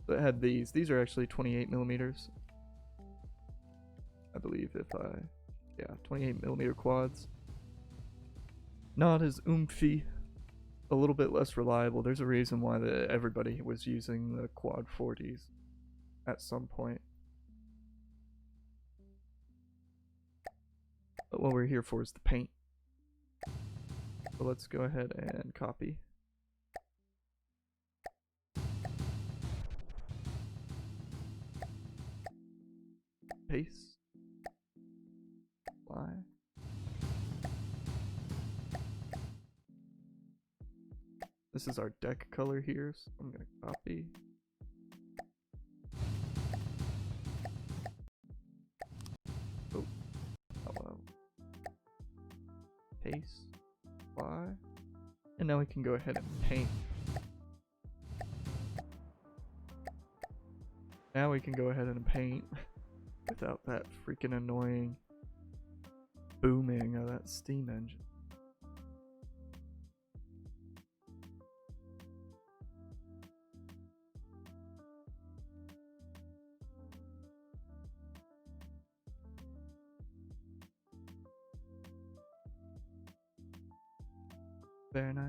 So it had these. These are actually 28 millimeters. I believe yeah, 28 millimeter quads. Not as oomphy. A little bit less reliable. There's a reason why everybody was using the quad 40s at some point. But what we're here for is the paint. So let's go ahead and copy. Paste. Apply. This is our deck color here, so I'm gonna copy. And now we can go ahead and paint. Now we can go ahead and paint without that freaking annoying booming of that steam engine. Very nice.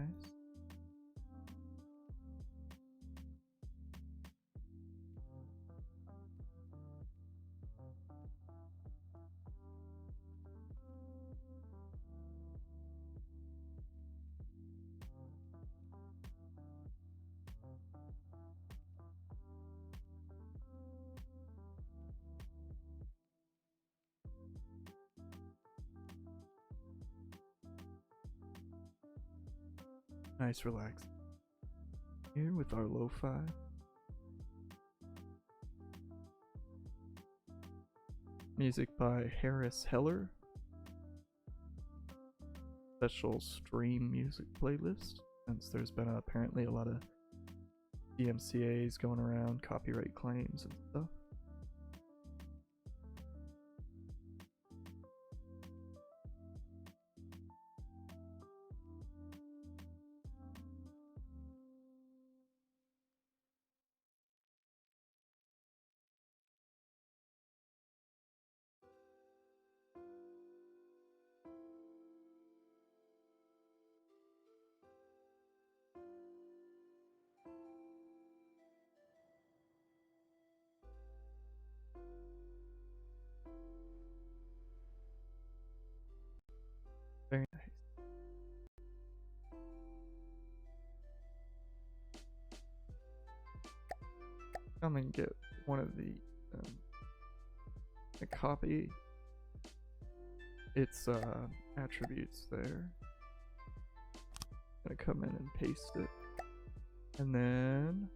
Nice, relax. Here with our lo-fi. Music by Harris Heller. Special stream music playlist, since there's been apparently a lot of DMCAs going around, copyright claims and stuff. Very nice. Come and get one of the copy its attributes there. Gonna come in and paste it, and then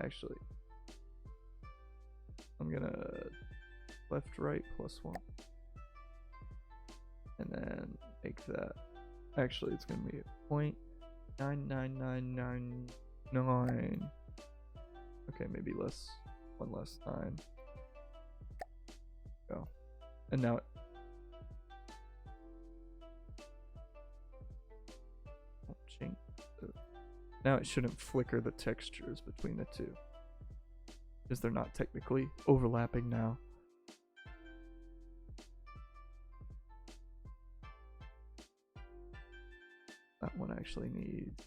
actually I'm gonna left right +1, and then make that, actually it's gonna be 0.99999. Okay, maybe less, one less 9. Go. And now now it shouldn't flicker the textures between the two, because they're not technically overlapping now. That one actually needs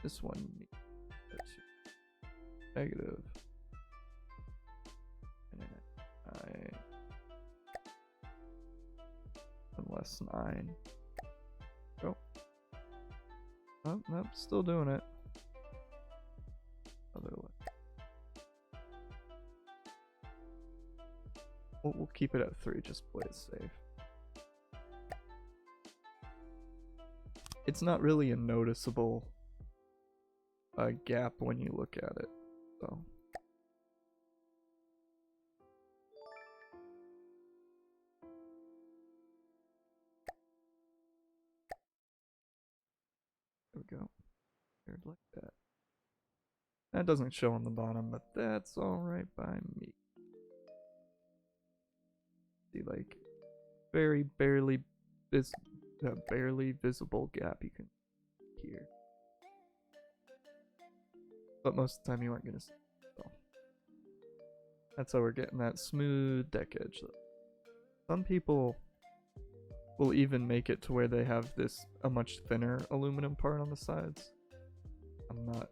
this one needs negative, and then less 9. Go. Oh, nope, still doing it. Other way. We'll keep it at 3, just play it safe. It's not really a noticeable gap when you look at it, so. There we go. Weird like that. That doesn't show on the bottom, but that's alright by me. See, like, very barely visible gap you can hear. But most of the time you aren't gonna see it, so. That's how we're getting that smooth deck edge. Some people will even make it to where they have a much thinner aluminum part on the sides. I'm not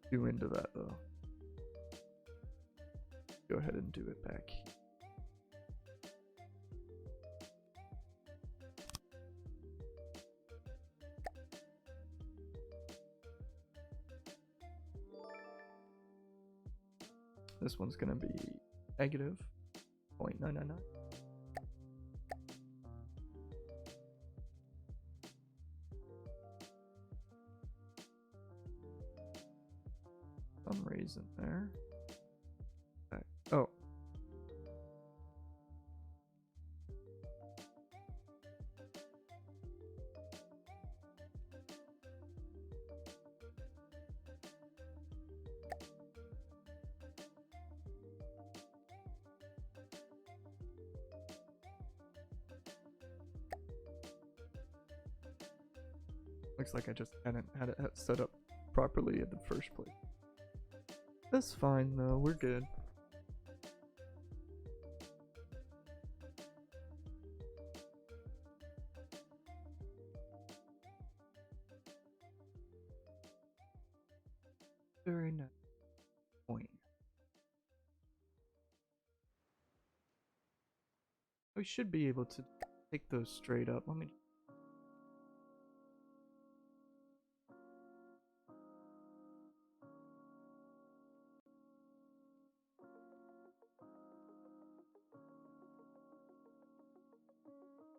too into that though. Go ahead and do it back here. This one's gonna be negative 0.999. Some reason there. Oh, Looks like I just hadn't had it set up properly in the first place. That's fine though, we're good. Very nice point. We should be able to take those straight up. Let me.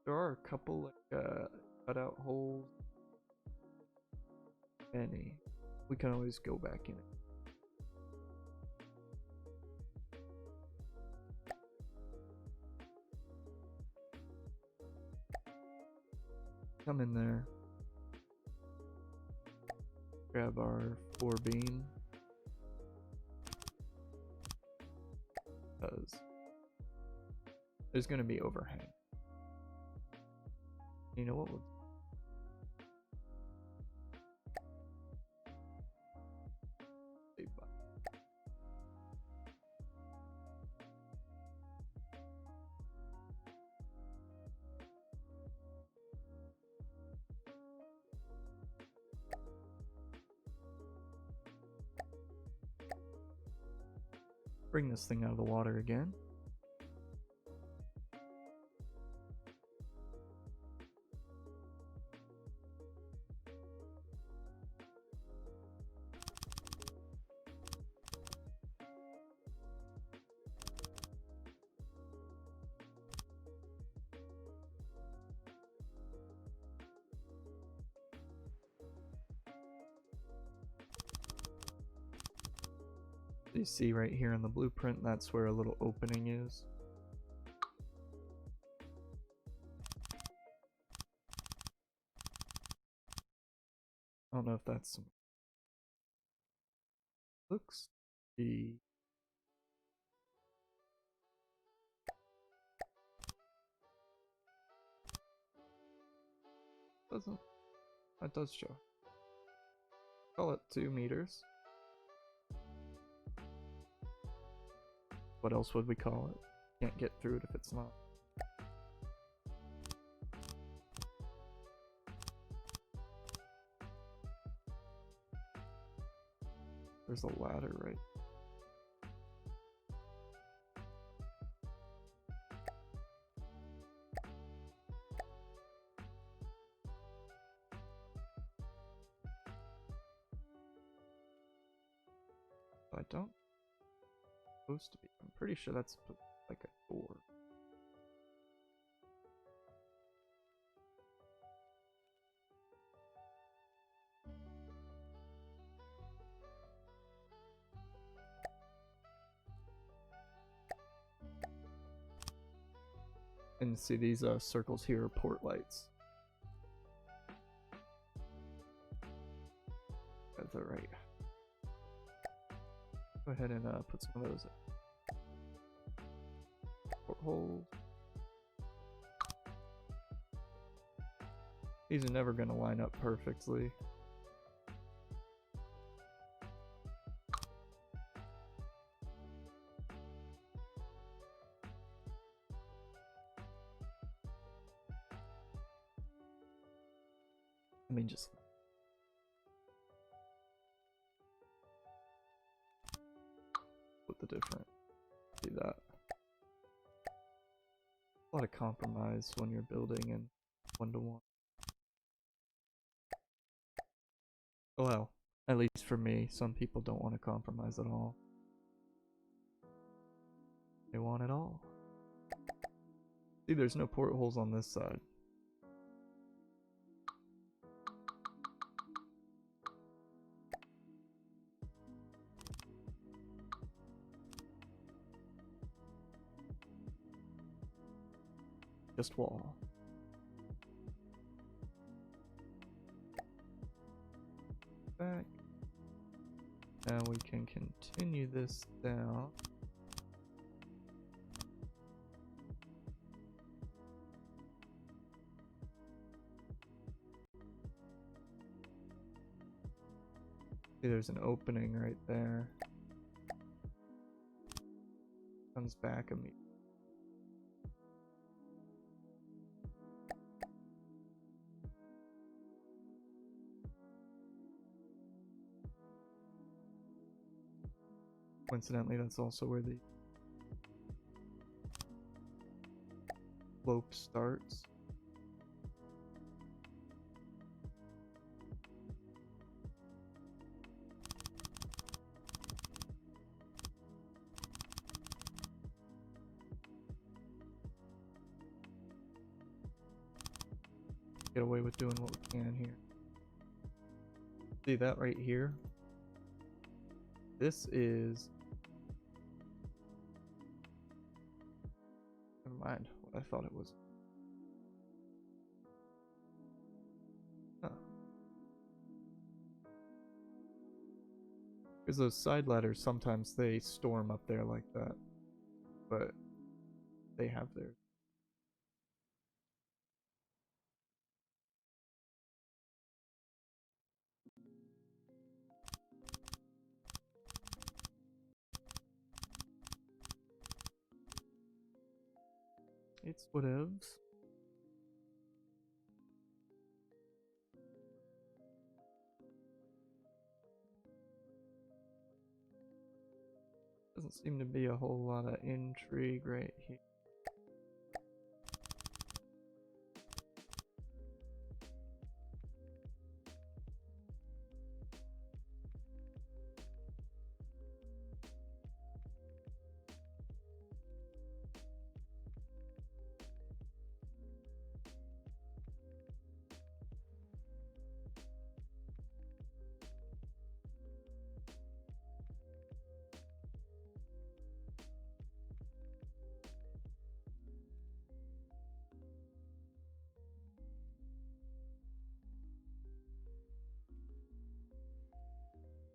There are a couple like cutout holes. Any. We can always go back in it. Come in there. Grab our 4 beam. Because there's gonna be overhang. You know what? Bring this thing out of the water again. You see right here in the blueprint, that's where a little opening is. I don't know if that's some. Looks to be. Doesn't. That does show. Call it 2 meters. What else would we call it? Can't get through it if it's not. There's a ladder, right? I don't. Supposed to be. I'm pretty sure that's like a door. And see these circles here are port lights. That's alright. Go ahead and put some of those in. Portholes. These are never going to line up perfectly. I mean, just split the different. See that? A lot of compromise when you're building in 1-to-1. Well, at least for me, some people don't want to compromise at all. They want it all. See, there's no portholes on this side. Just wall. Back. Now we can continue this down. See, there's an opening right there. Comes back immediately. Coincidentally, that's also where the slope starts. Get away with doing what we can here. See that right here? This is... Never mind what I thought it was. Huh. Because those side ladders, sometimes they storm up there like that. But they have theirs. It's whatevs. Doesn't seem to be a whole lot of intrigue right here.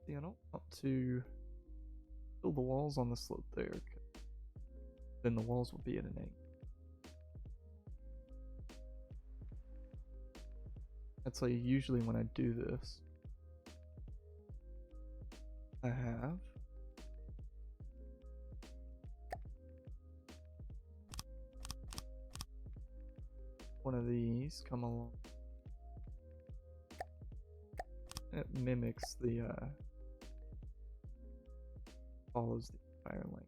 See, I don't want to fill the walls on the slope there. Then the walls will be at an angle. That's like usually when I do this. I have one of these come along. It mimics the follows the entire length.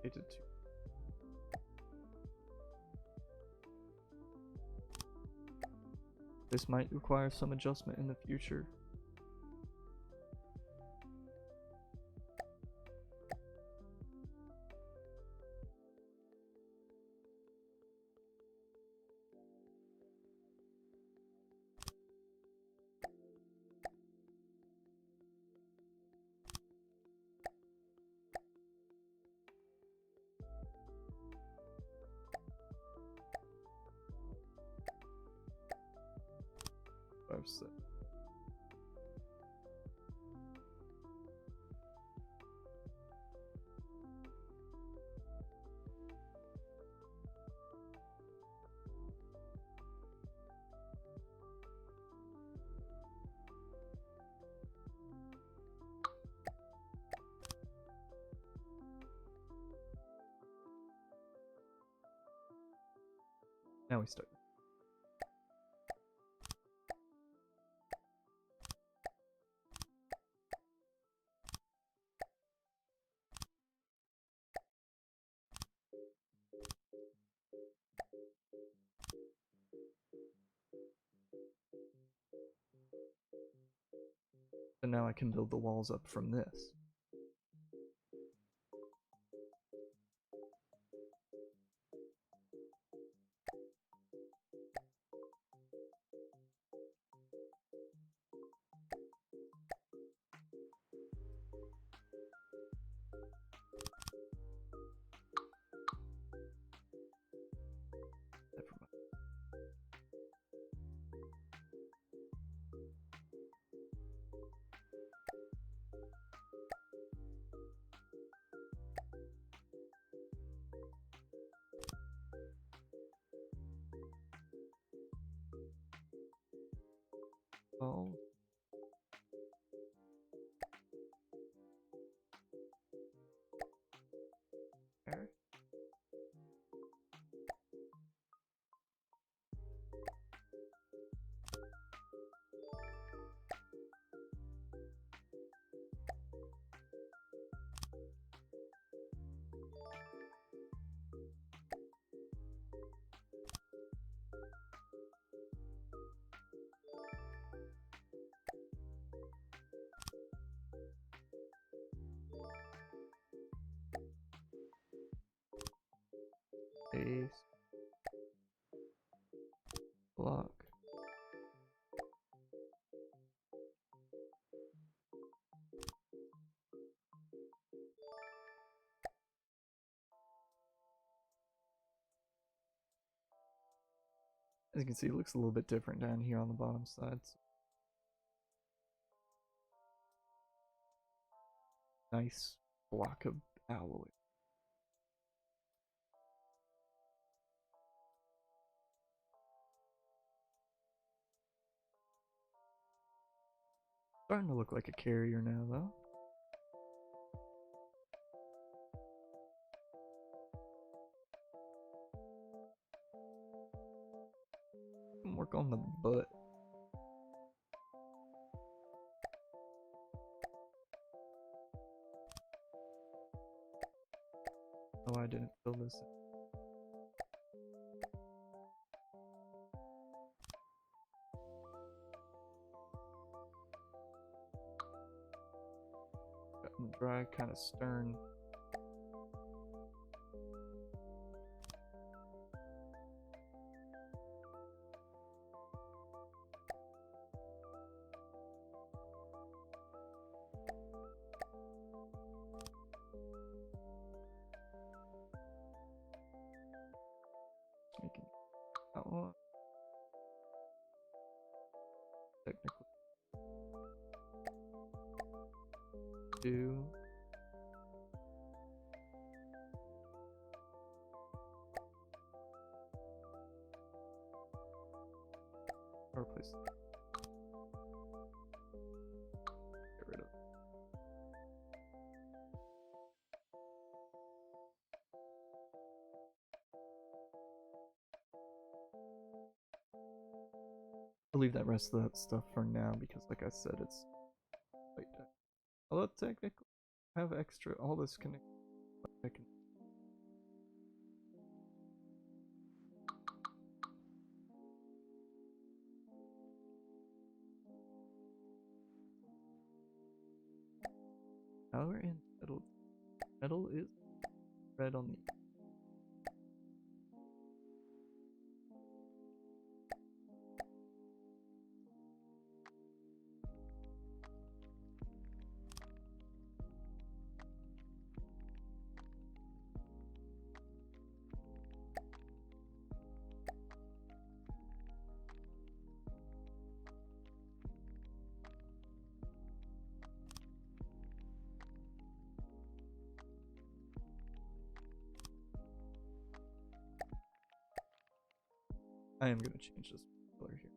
It did too. This might require some adjustment in the future. So. Now we start. now I can build the walls up from this. Oh. There. Base. Block. As you can see, it looks a little bit different down here on the bottom sides. Nice block of alloy. Starting to look like a carrier now, though. Work on the butt. Oh, I didn't fill this in. Cut and dry, kind of stern. Making that one. Technically. 2. Or place. Get rid of it. I'll leave that rest of that stuff for now because, like I said, it's like that. Although technically, I have extra all this connect. I can. Now we're in metal. Metal is red on the. I am going to change this color here.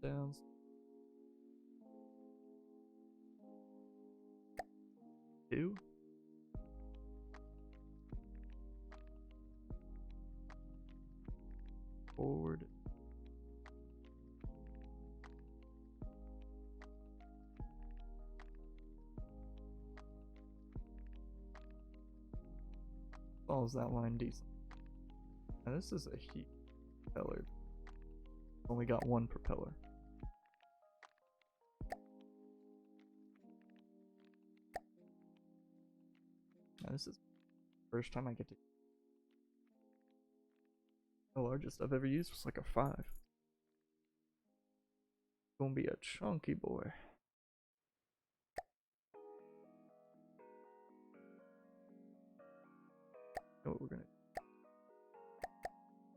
Downs. 2. Forward. follows that line decent. Now this is a heat propeller. Only got one propeller. Now this is the first time I get to. The largest I've ever used was like a 5. Gonna be a chunky boy. You know what we're gonna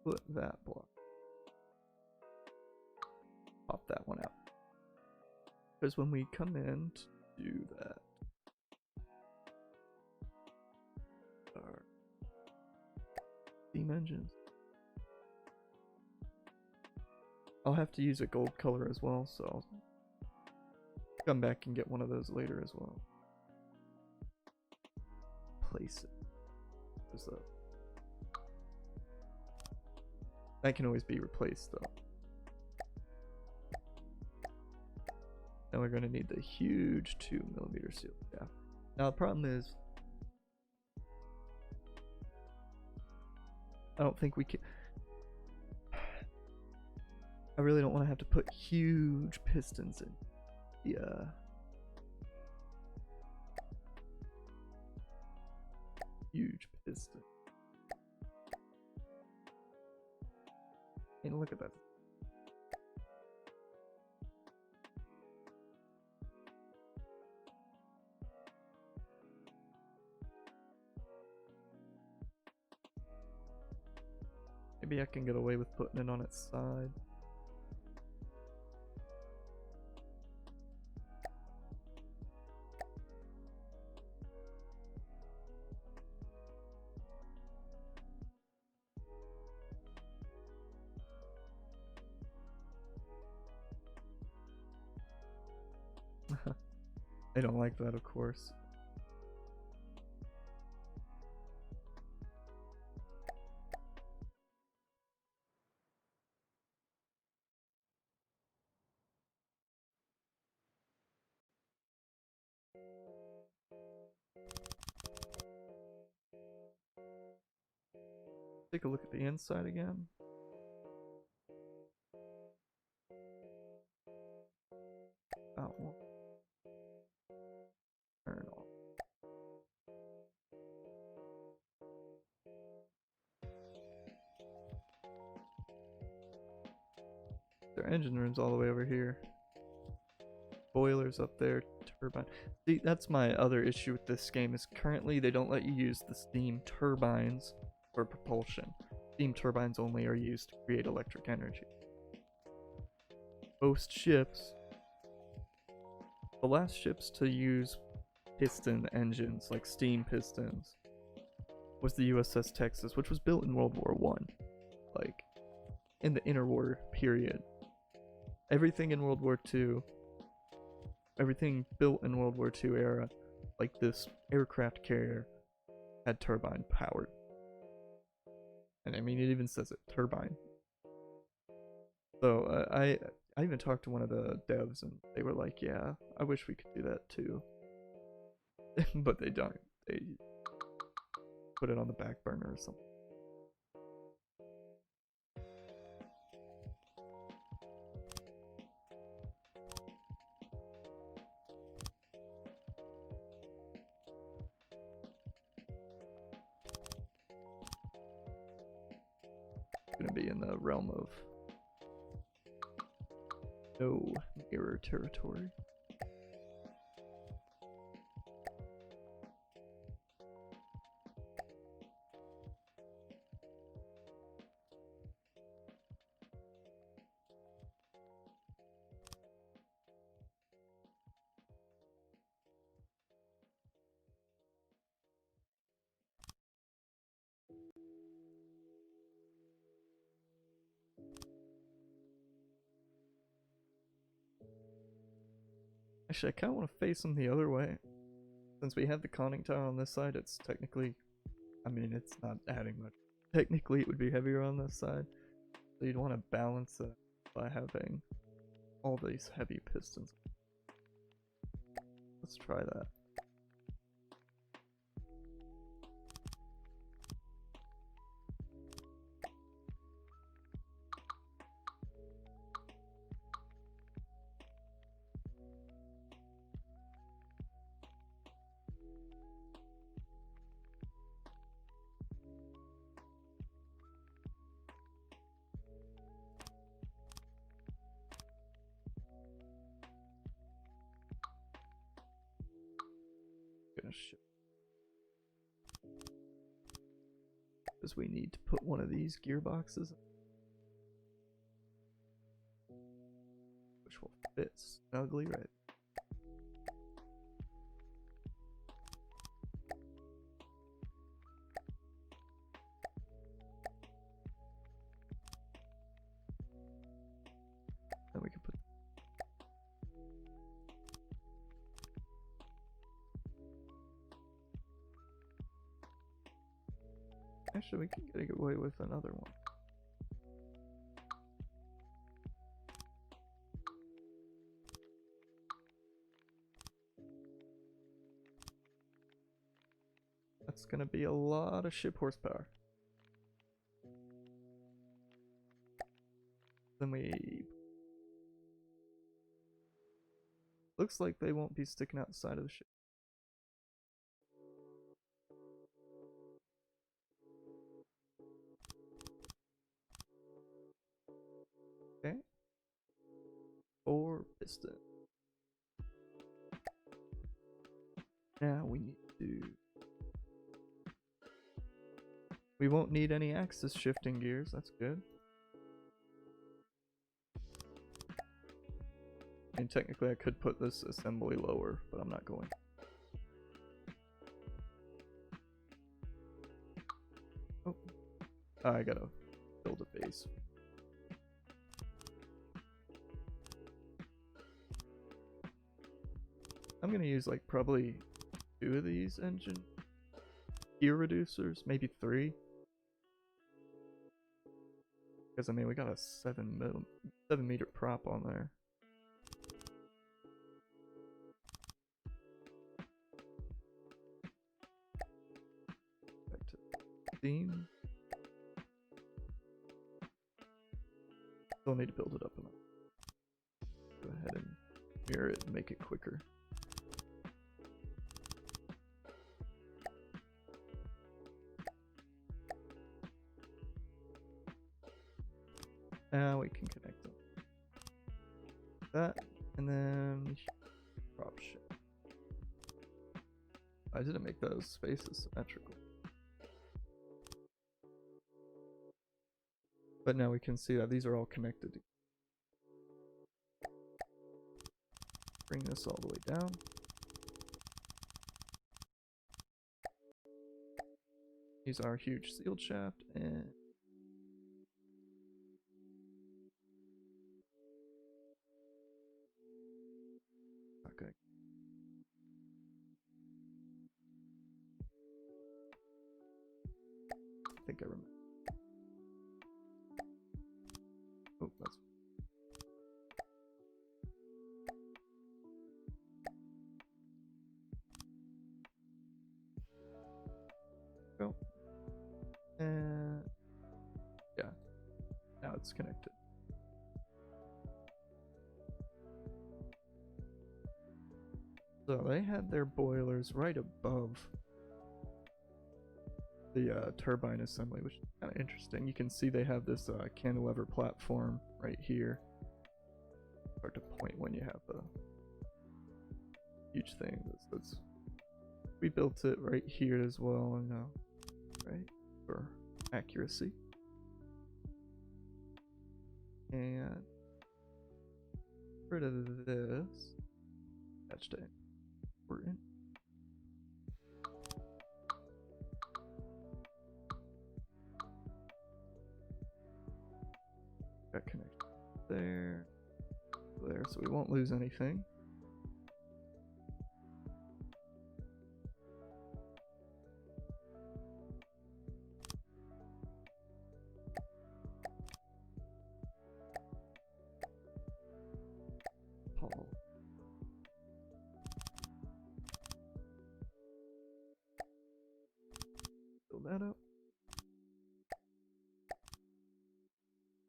put that block. Pop that one out. Because when we come in to do that, our steam engines, I'll have to use a gold color as well, so I'll come back and get one of those later as well. Place it. That can always be replaced though. Now we're going to need the huge 2mm seal. Yeah. Now the problem is, I don't think we can. I really don't want to have to put huge pistons in. Yeah. Huge piston. And look at that. Maybe I can get away with putting it on its side. I don't like that, of course. Take a look at the inside again. That one. Turn on. Their engine room's all the way over here. Boilers up there, turbine. See, that's my other issue with this game, is currently they don't let you use the steam turbines for propulsion. Steam turbines only are used to create electric energy. Most ships, the last ships to use piston engines, like steam pistons, was the USS Texas, which was built in World War I. Like, in the interwar period. Everything in World War II, everything built in World War II era, like this aircraft carrier, had turbine powered. And I mean, it even says it, turbine. So I even talked to one of the devs and they were like, yeah, I wish we could do that too. But they don't. They put it on the back burner or something. Gonna be in the realm of no mirror territory. Actually, I kind of want to face them the other way. Since we have the conning tower on this side, it's technically, I mean, it's not adding much. Technically, it would be heavier on this side. So you'd want to balance it by having all these heavy pistons. Let's try that. ship. Because we need to put one of these gearboxes, which will fit snugly right. Then we can put. Actually, we can get away with another one. That's gonna be a lot of ship horsepower. Then we... Looks like they won't be sticking out the side of the ship. Okay. 4 piston. Now we need to... We won't need any axis shifting gears, that's good. I mean, technically I could put this assembly lower, but I'm not going. Oh, I gotta build a base. I'm gonna use like probably 2 of these engine gear reducers, maybe 3. Because I mean we got a 7 meter prop on there. Back to theme. Still need to build it up enough. Go ahead and mirror it and make it quicker. Now we can connect them. That, and then prop ship. I didn't make those spaces symmetrical. But now we can see that these are all connected. Bring this all the way down. Use our huge sealed shaft and okay. I think I remember. Oh, that's go. And yeah, now it's connected. So they had their boilers right above the turbine assembly, which is kind of interesting. You can see they have this cantilever platform right here. Hard to point when you have the huge thing. We built it right here as well, and right, for accuracy. And rid of this. Attach to important. Got connected there, so we won't lose anything. Paul. Fill that up.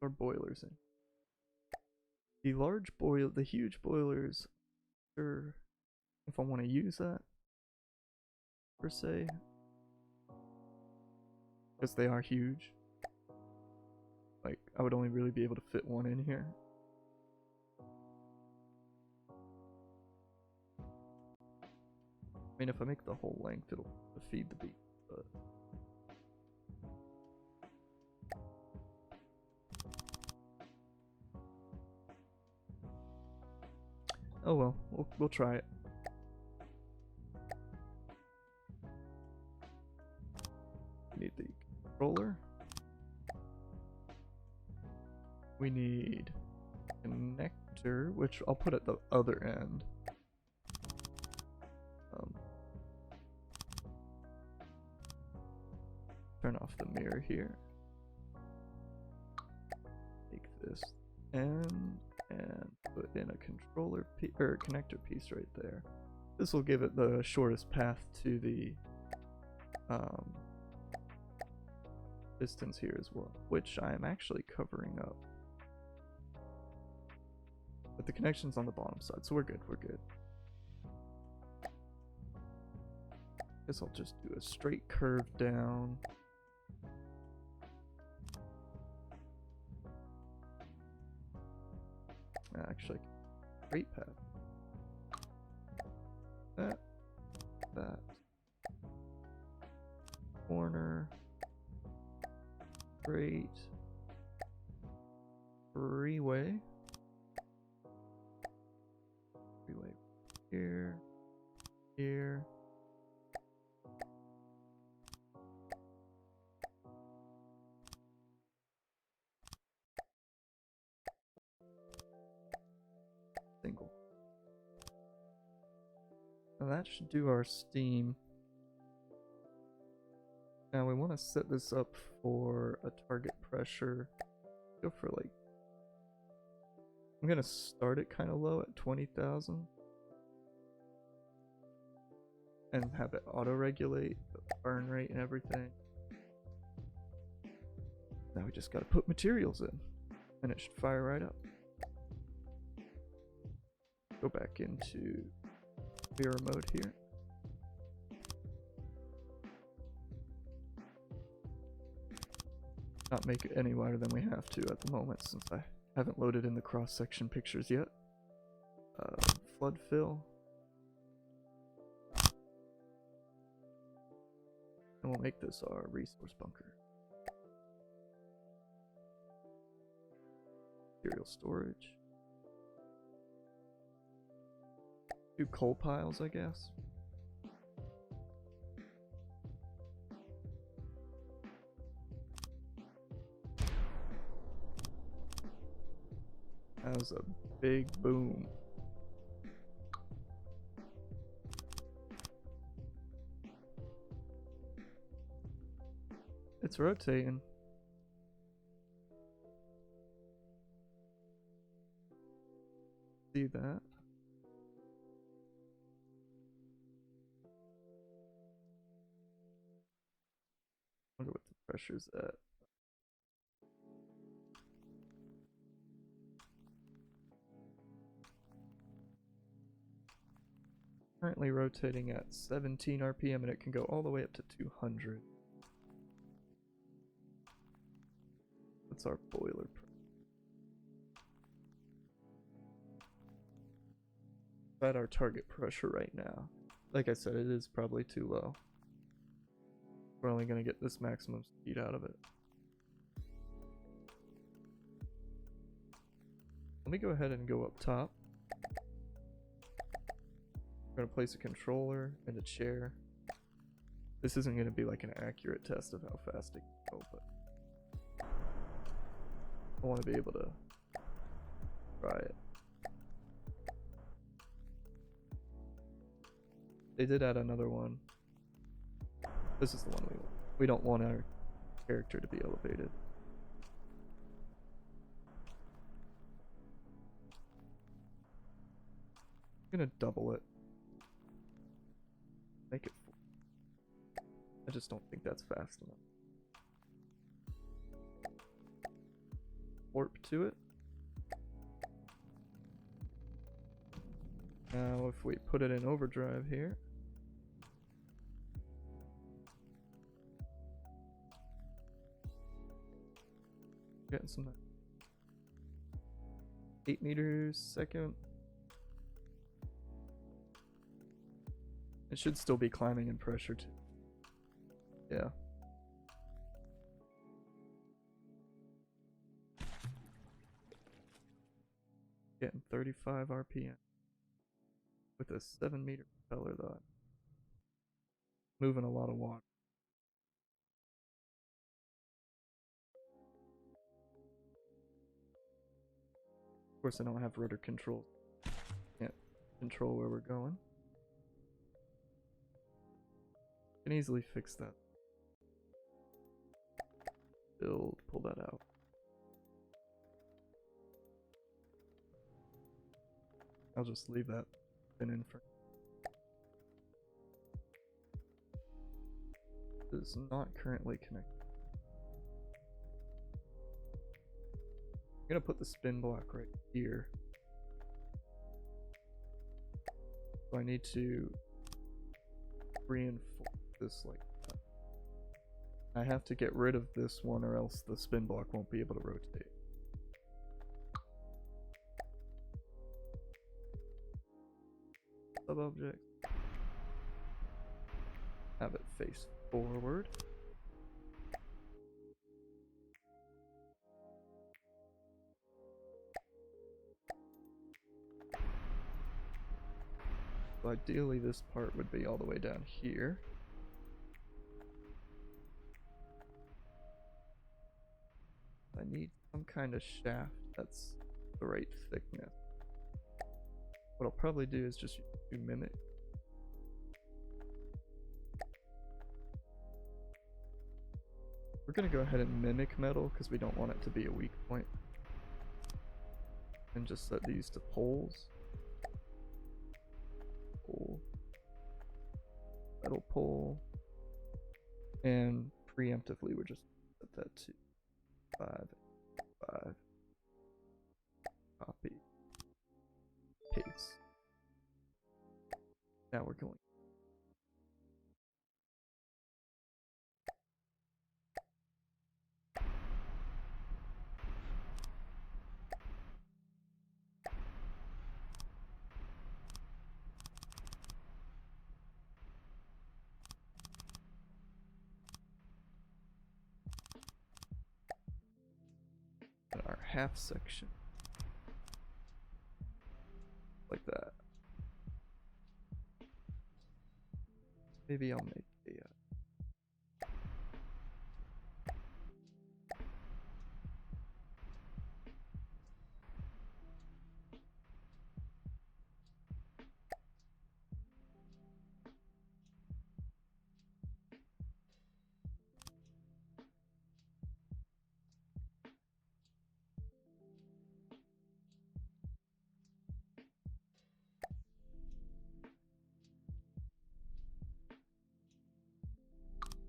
Our boilers in. The huge boilers, sure, if I want to use that, per se, because they are huge. Like, I would only really be able to fit one in here. mean, if I make the whole length, it'll feed the beat, but... Oh well, we'll try it. We need the controller. We need connector, which I'll put at the other end. Turn off the mirror here. Take this end and put in a controller or connector piece right there. This will give it the shortest path to the pistons here as well, which I am actually covering up. But the connection's on the bottom side, so we're good, we're good. Guess I'll just do a straight curve down. Actually, straight path. That. Corner. Straight. Freeway. Freeway. Here. Here. Single. Now that should do our steam. Now we want to set this up for a target pressure. Go for like, I'm gonna start it kind of low at 20,000 and have it auto-regulate the burn rate and everything. Now we just gotta put materials in and it should fire right up. Go back into mirror mode here. Not make it any wider than we have to at the moment since I haven't loaded in the cross-section pictures yet. Flood fill. And we'll make this our resource bunker. Material storage. 2 coal piles, I guess. That was a big boom. It's rotating. See that? Wonder what the pressure's at. Currently rotating at 17 RPM and it can go all the way up to 200. That's our boiler pressure. At our target pressure right now. Like I said, it is probably too low. We're only going to get this maximum speed out of it. Let me go ahead and go up top. I'm going to place a controller and a chair. This isn't going to be like an accurate test of how fast it can go, but I want to be able to try it. They did add another one. This is the one we want. We don't want our character to be elevated. I'm gonna double it. Make it full. I just don't think that's fast enough. Warp to it. Now if we put it in overdrive here. Getting some 8 meters second. It should still be climbing in pressure too. Yeah. Getting 35 RPM with a 7-meter propeller though. Moving a lot of water. Of course, I don't have rudder control. Can't control where we're going. Can easily fix that. Build, pull that out. I'll just leave that pin in for. It is not currently connected. I'm gonna put the spin block right here. So I need to reinforce this like that. I have to get rid of this one or else the spin block won't be able to rotate. Sub-object. Have it face forward. So ideally this part would be all the way down here. I need some kind of shaft that's the right thickness. What I'll probably do is just do mimic. We're gonna go ahead and mimic metal because we don't want it to be a weak point. And just set these to poles. Pole. Metal pole. And preemptively we're just set that to 5, 5. Copy. Paste. Now we're going. And our half section. Like that. Maybe I'll make a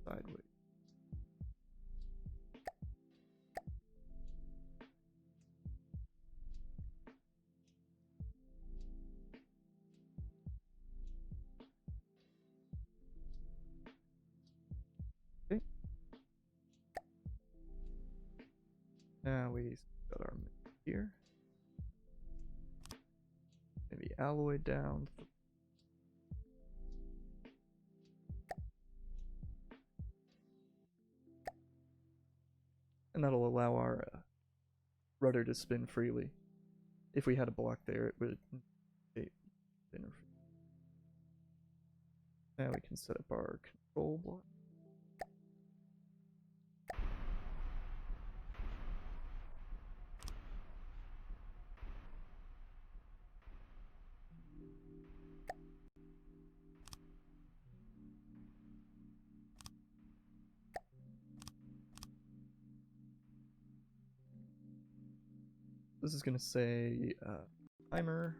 sideways. Okay. Now we got our here. Maybe alloy down. And that'll allow our rudder to spin freely. If we had a block there, it would spin freely. Now we can set up our control block. This is going to say timer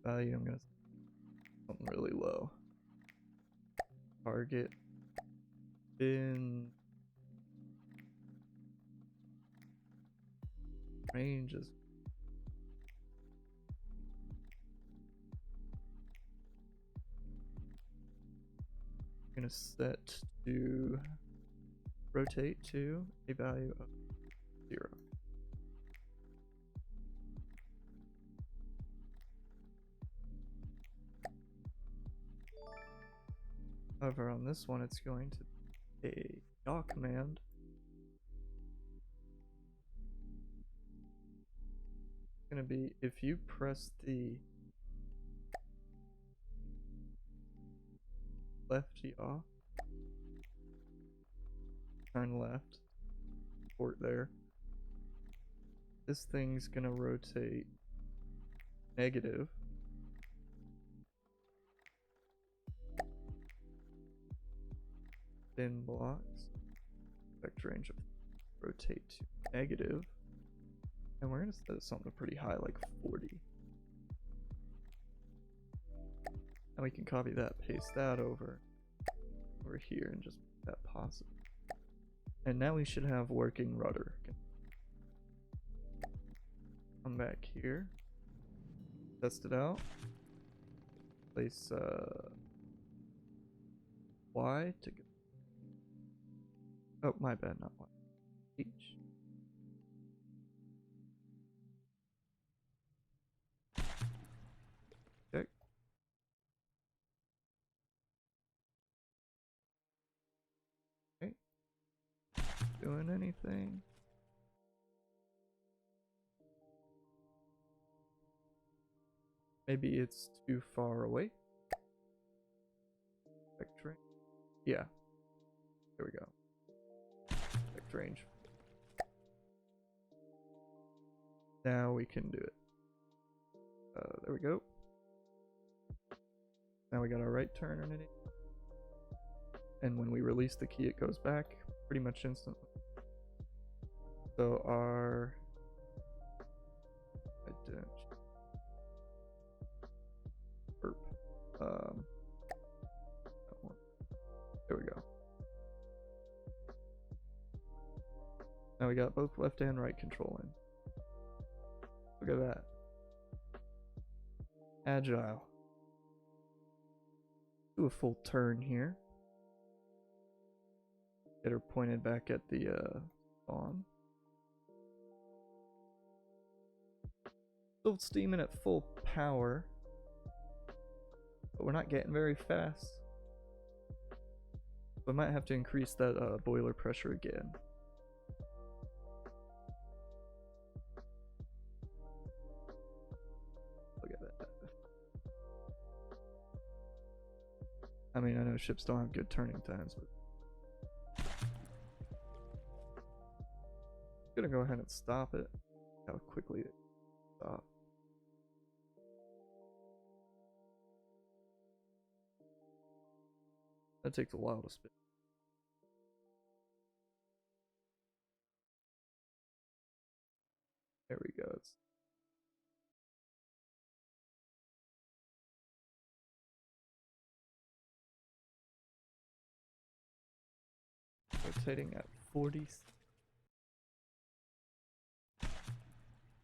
value. I'm going to set something really low. Target spin range is going to set to rotate to a value of 0. However, on this one, it's going to be a yaw command. It's going to be if you press the left yaw, turn left, port there. This thing's going to rotate negative. Thin blocks. Effect range of rotate to negative. And we're going to set something pretty high, like 40. And we can copy that, paste that over here, and just make that positive. And now we should have working rudder. Come back here. Test it out. Place Y to go. Oh, my bad, not Y. H. Check. Okay. Doing anything? Maybe it's too far away. Effect range. Yeah. There we go. Effect range. Now we can do it. There we go. Now we got our right turn underneath. And when we release the key, it goes back pretty much instantly. So our... I didn't... Burp. That one. There we go. Now we got both left and right control in. Look at that. Agile. Do a full turn here. Get her pointed back at the spawn. Still steaming at full power, but we're not getting very fast. We might have to increase that boiler pressure again. Look at that. I mean, I know ships don't have good turning times, but I'm gonna go ahead and stop it. How quickly it stops. That takes a while to spin. There we go. It's rotating at 40.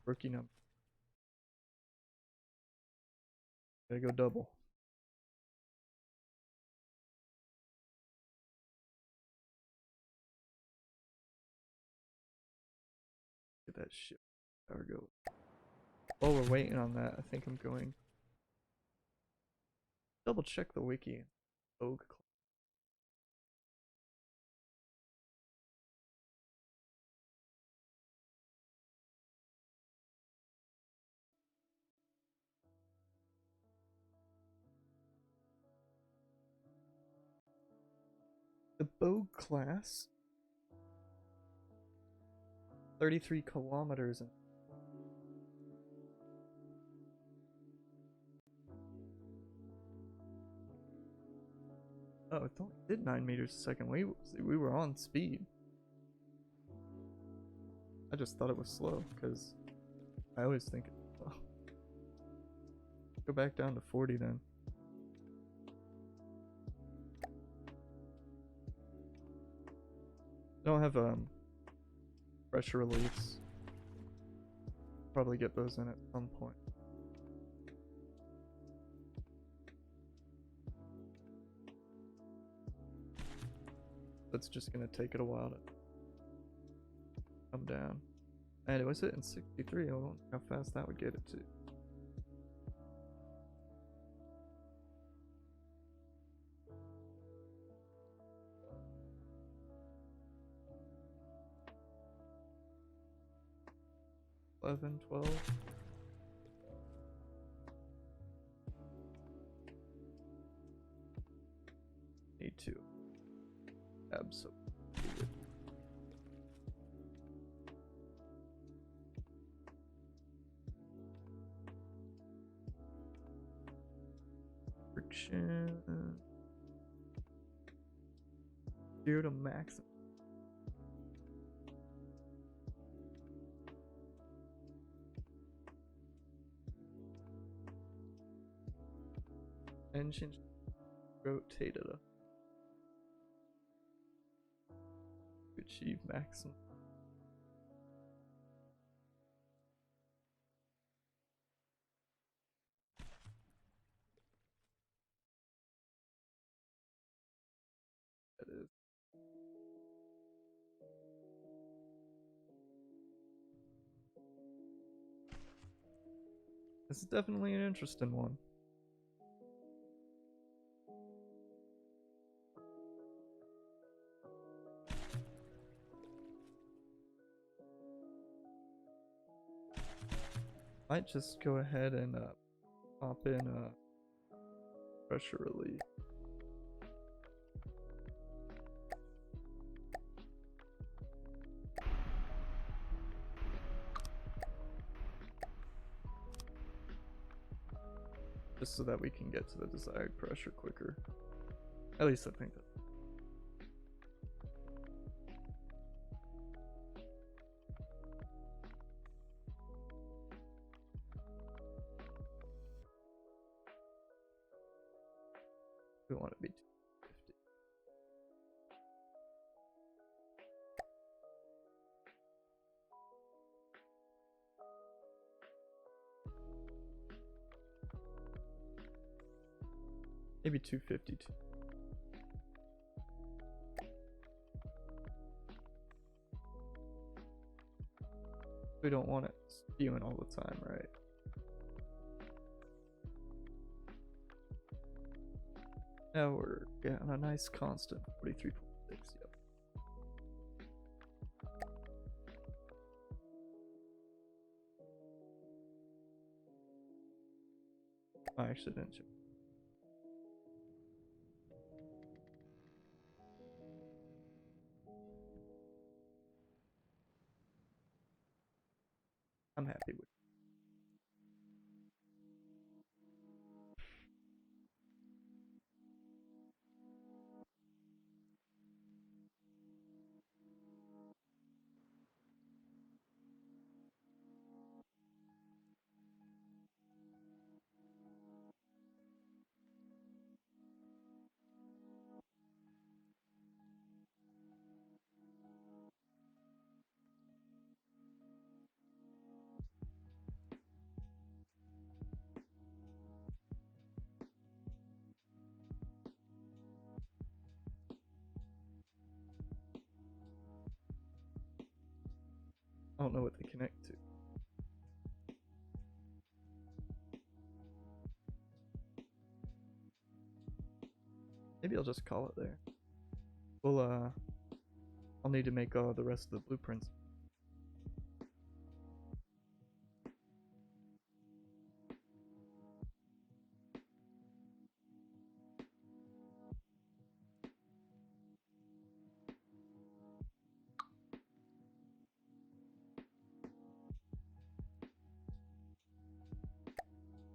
Rookie number. Gotta go double. Get that ship power go. While we're waiting on that, I think I'm going double check the wiki. Bogue. The Bogue class, 33 kilometers. Oh, it only did 9 meters a second. We were on speed. I just thought it was slow because I always think it's slow. Go back down to 40 then. I don't have pressure reliefs. Probably get those in at some point. That's just gonna take it a while to come down. And it was hitting 63. I don't know how fast that would get it to. 11, 12. Need to. Absolutely. Friction. 0 to maximum. Engine rotated up to achieve maximum. That is. This is definitely an interesting one. Might just go ahead and pop in pressure relief. Just so that we can get to the desired pressure quicker. At least I think that. We want to be 250. Maybe 252. We don't want it spewing all the time, right? Now we're getting a nice constant 43.6. Yep. I actually didn't check. I'm happy with it. I don't know what they connect to. Maybe I'll just call it there. Well, I'll need to make the rest of the blueprints.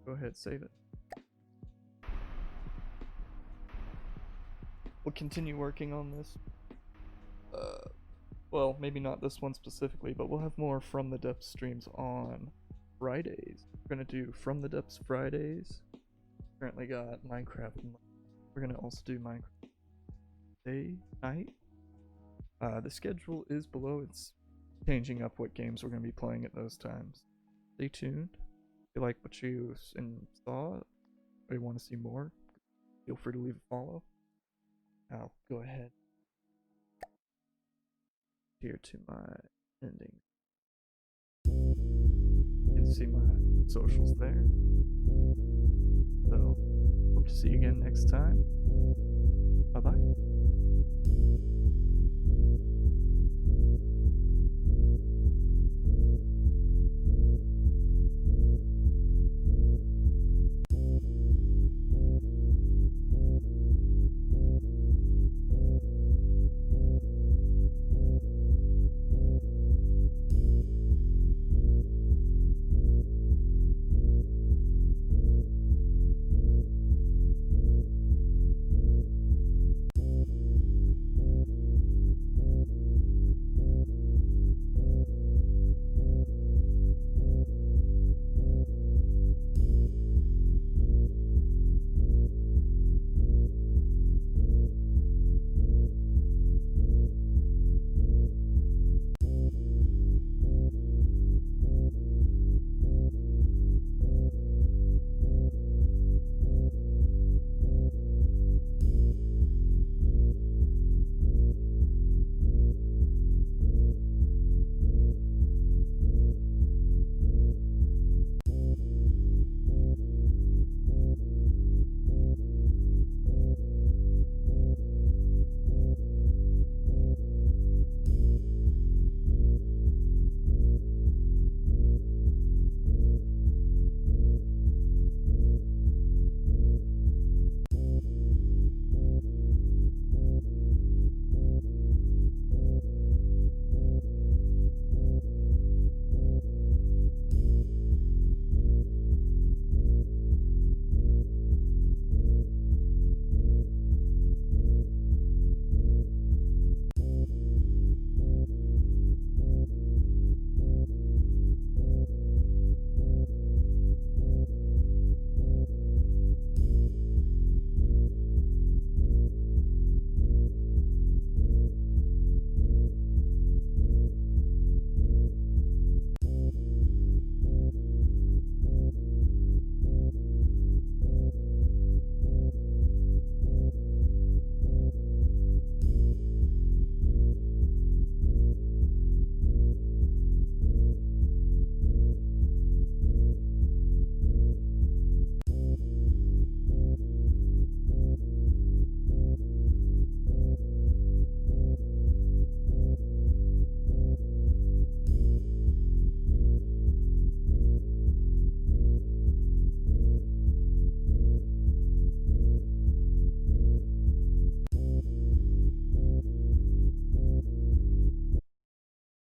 Go ahead, save it. We'll continue working on this. Well, maybe not this one specifically, but we'll have more From the Depths streams on Fridays. We're gonna do From the Depths Fridays. Currently got Minecraft. We're gonna also do Minecraft day, night. The schedule is below. It's changing up what games we're gonna be playing at those times. Stay tuned. If you like what you saw, or you want to see more, feel free to leave a follow. I'll go ahead here to my ending. You can see my socials there. So, hope to see you again next time. Bye bye.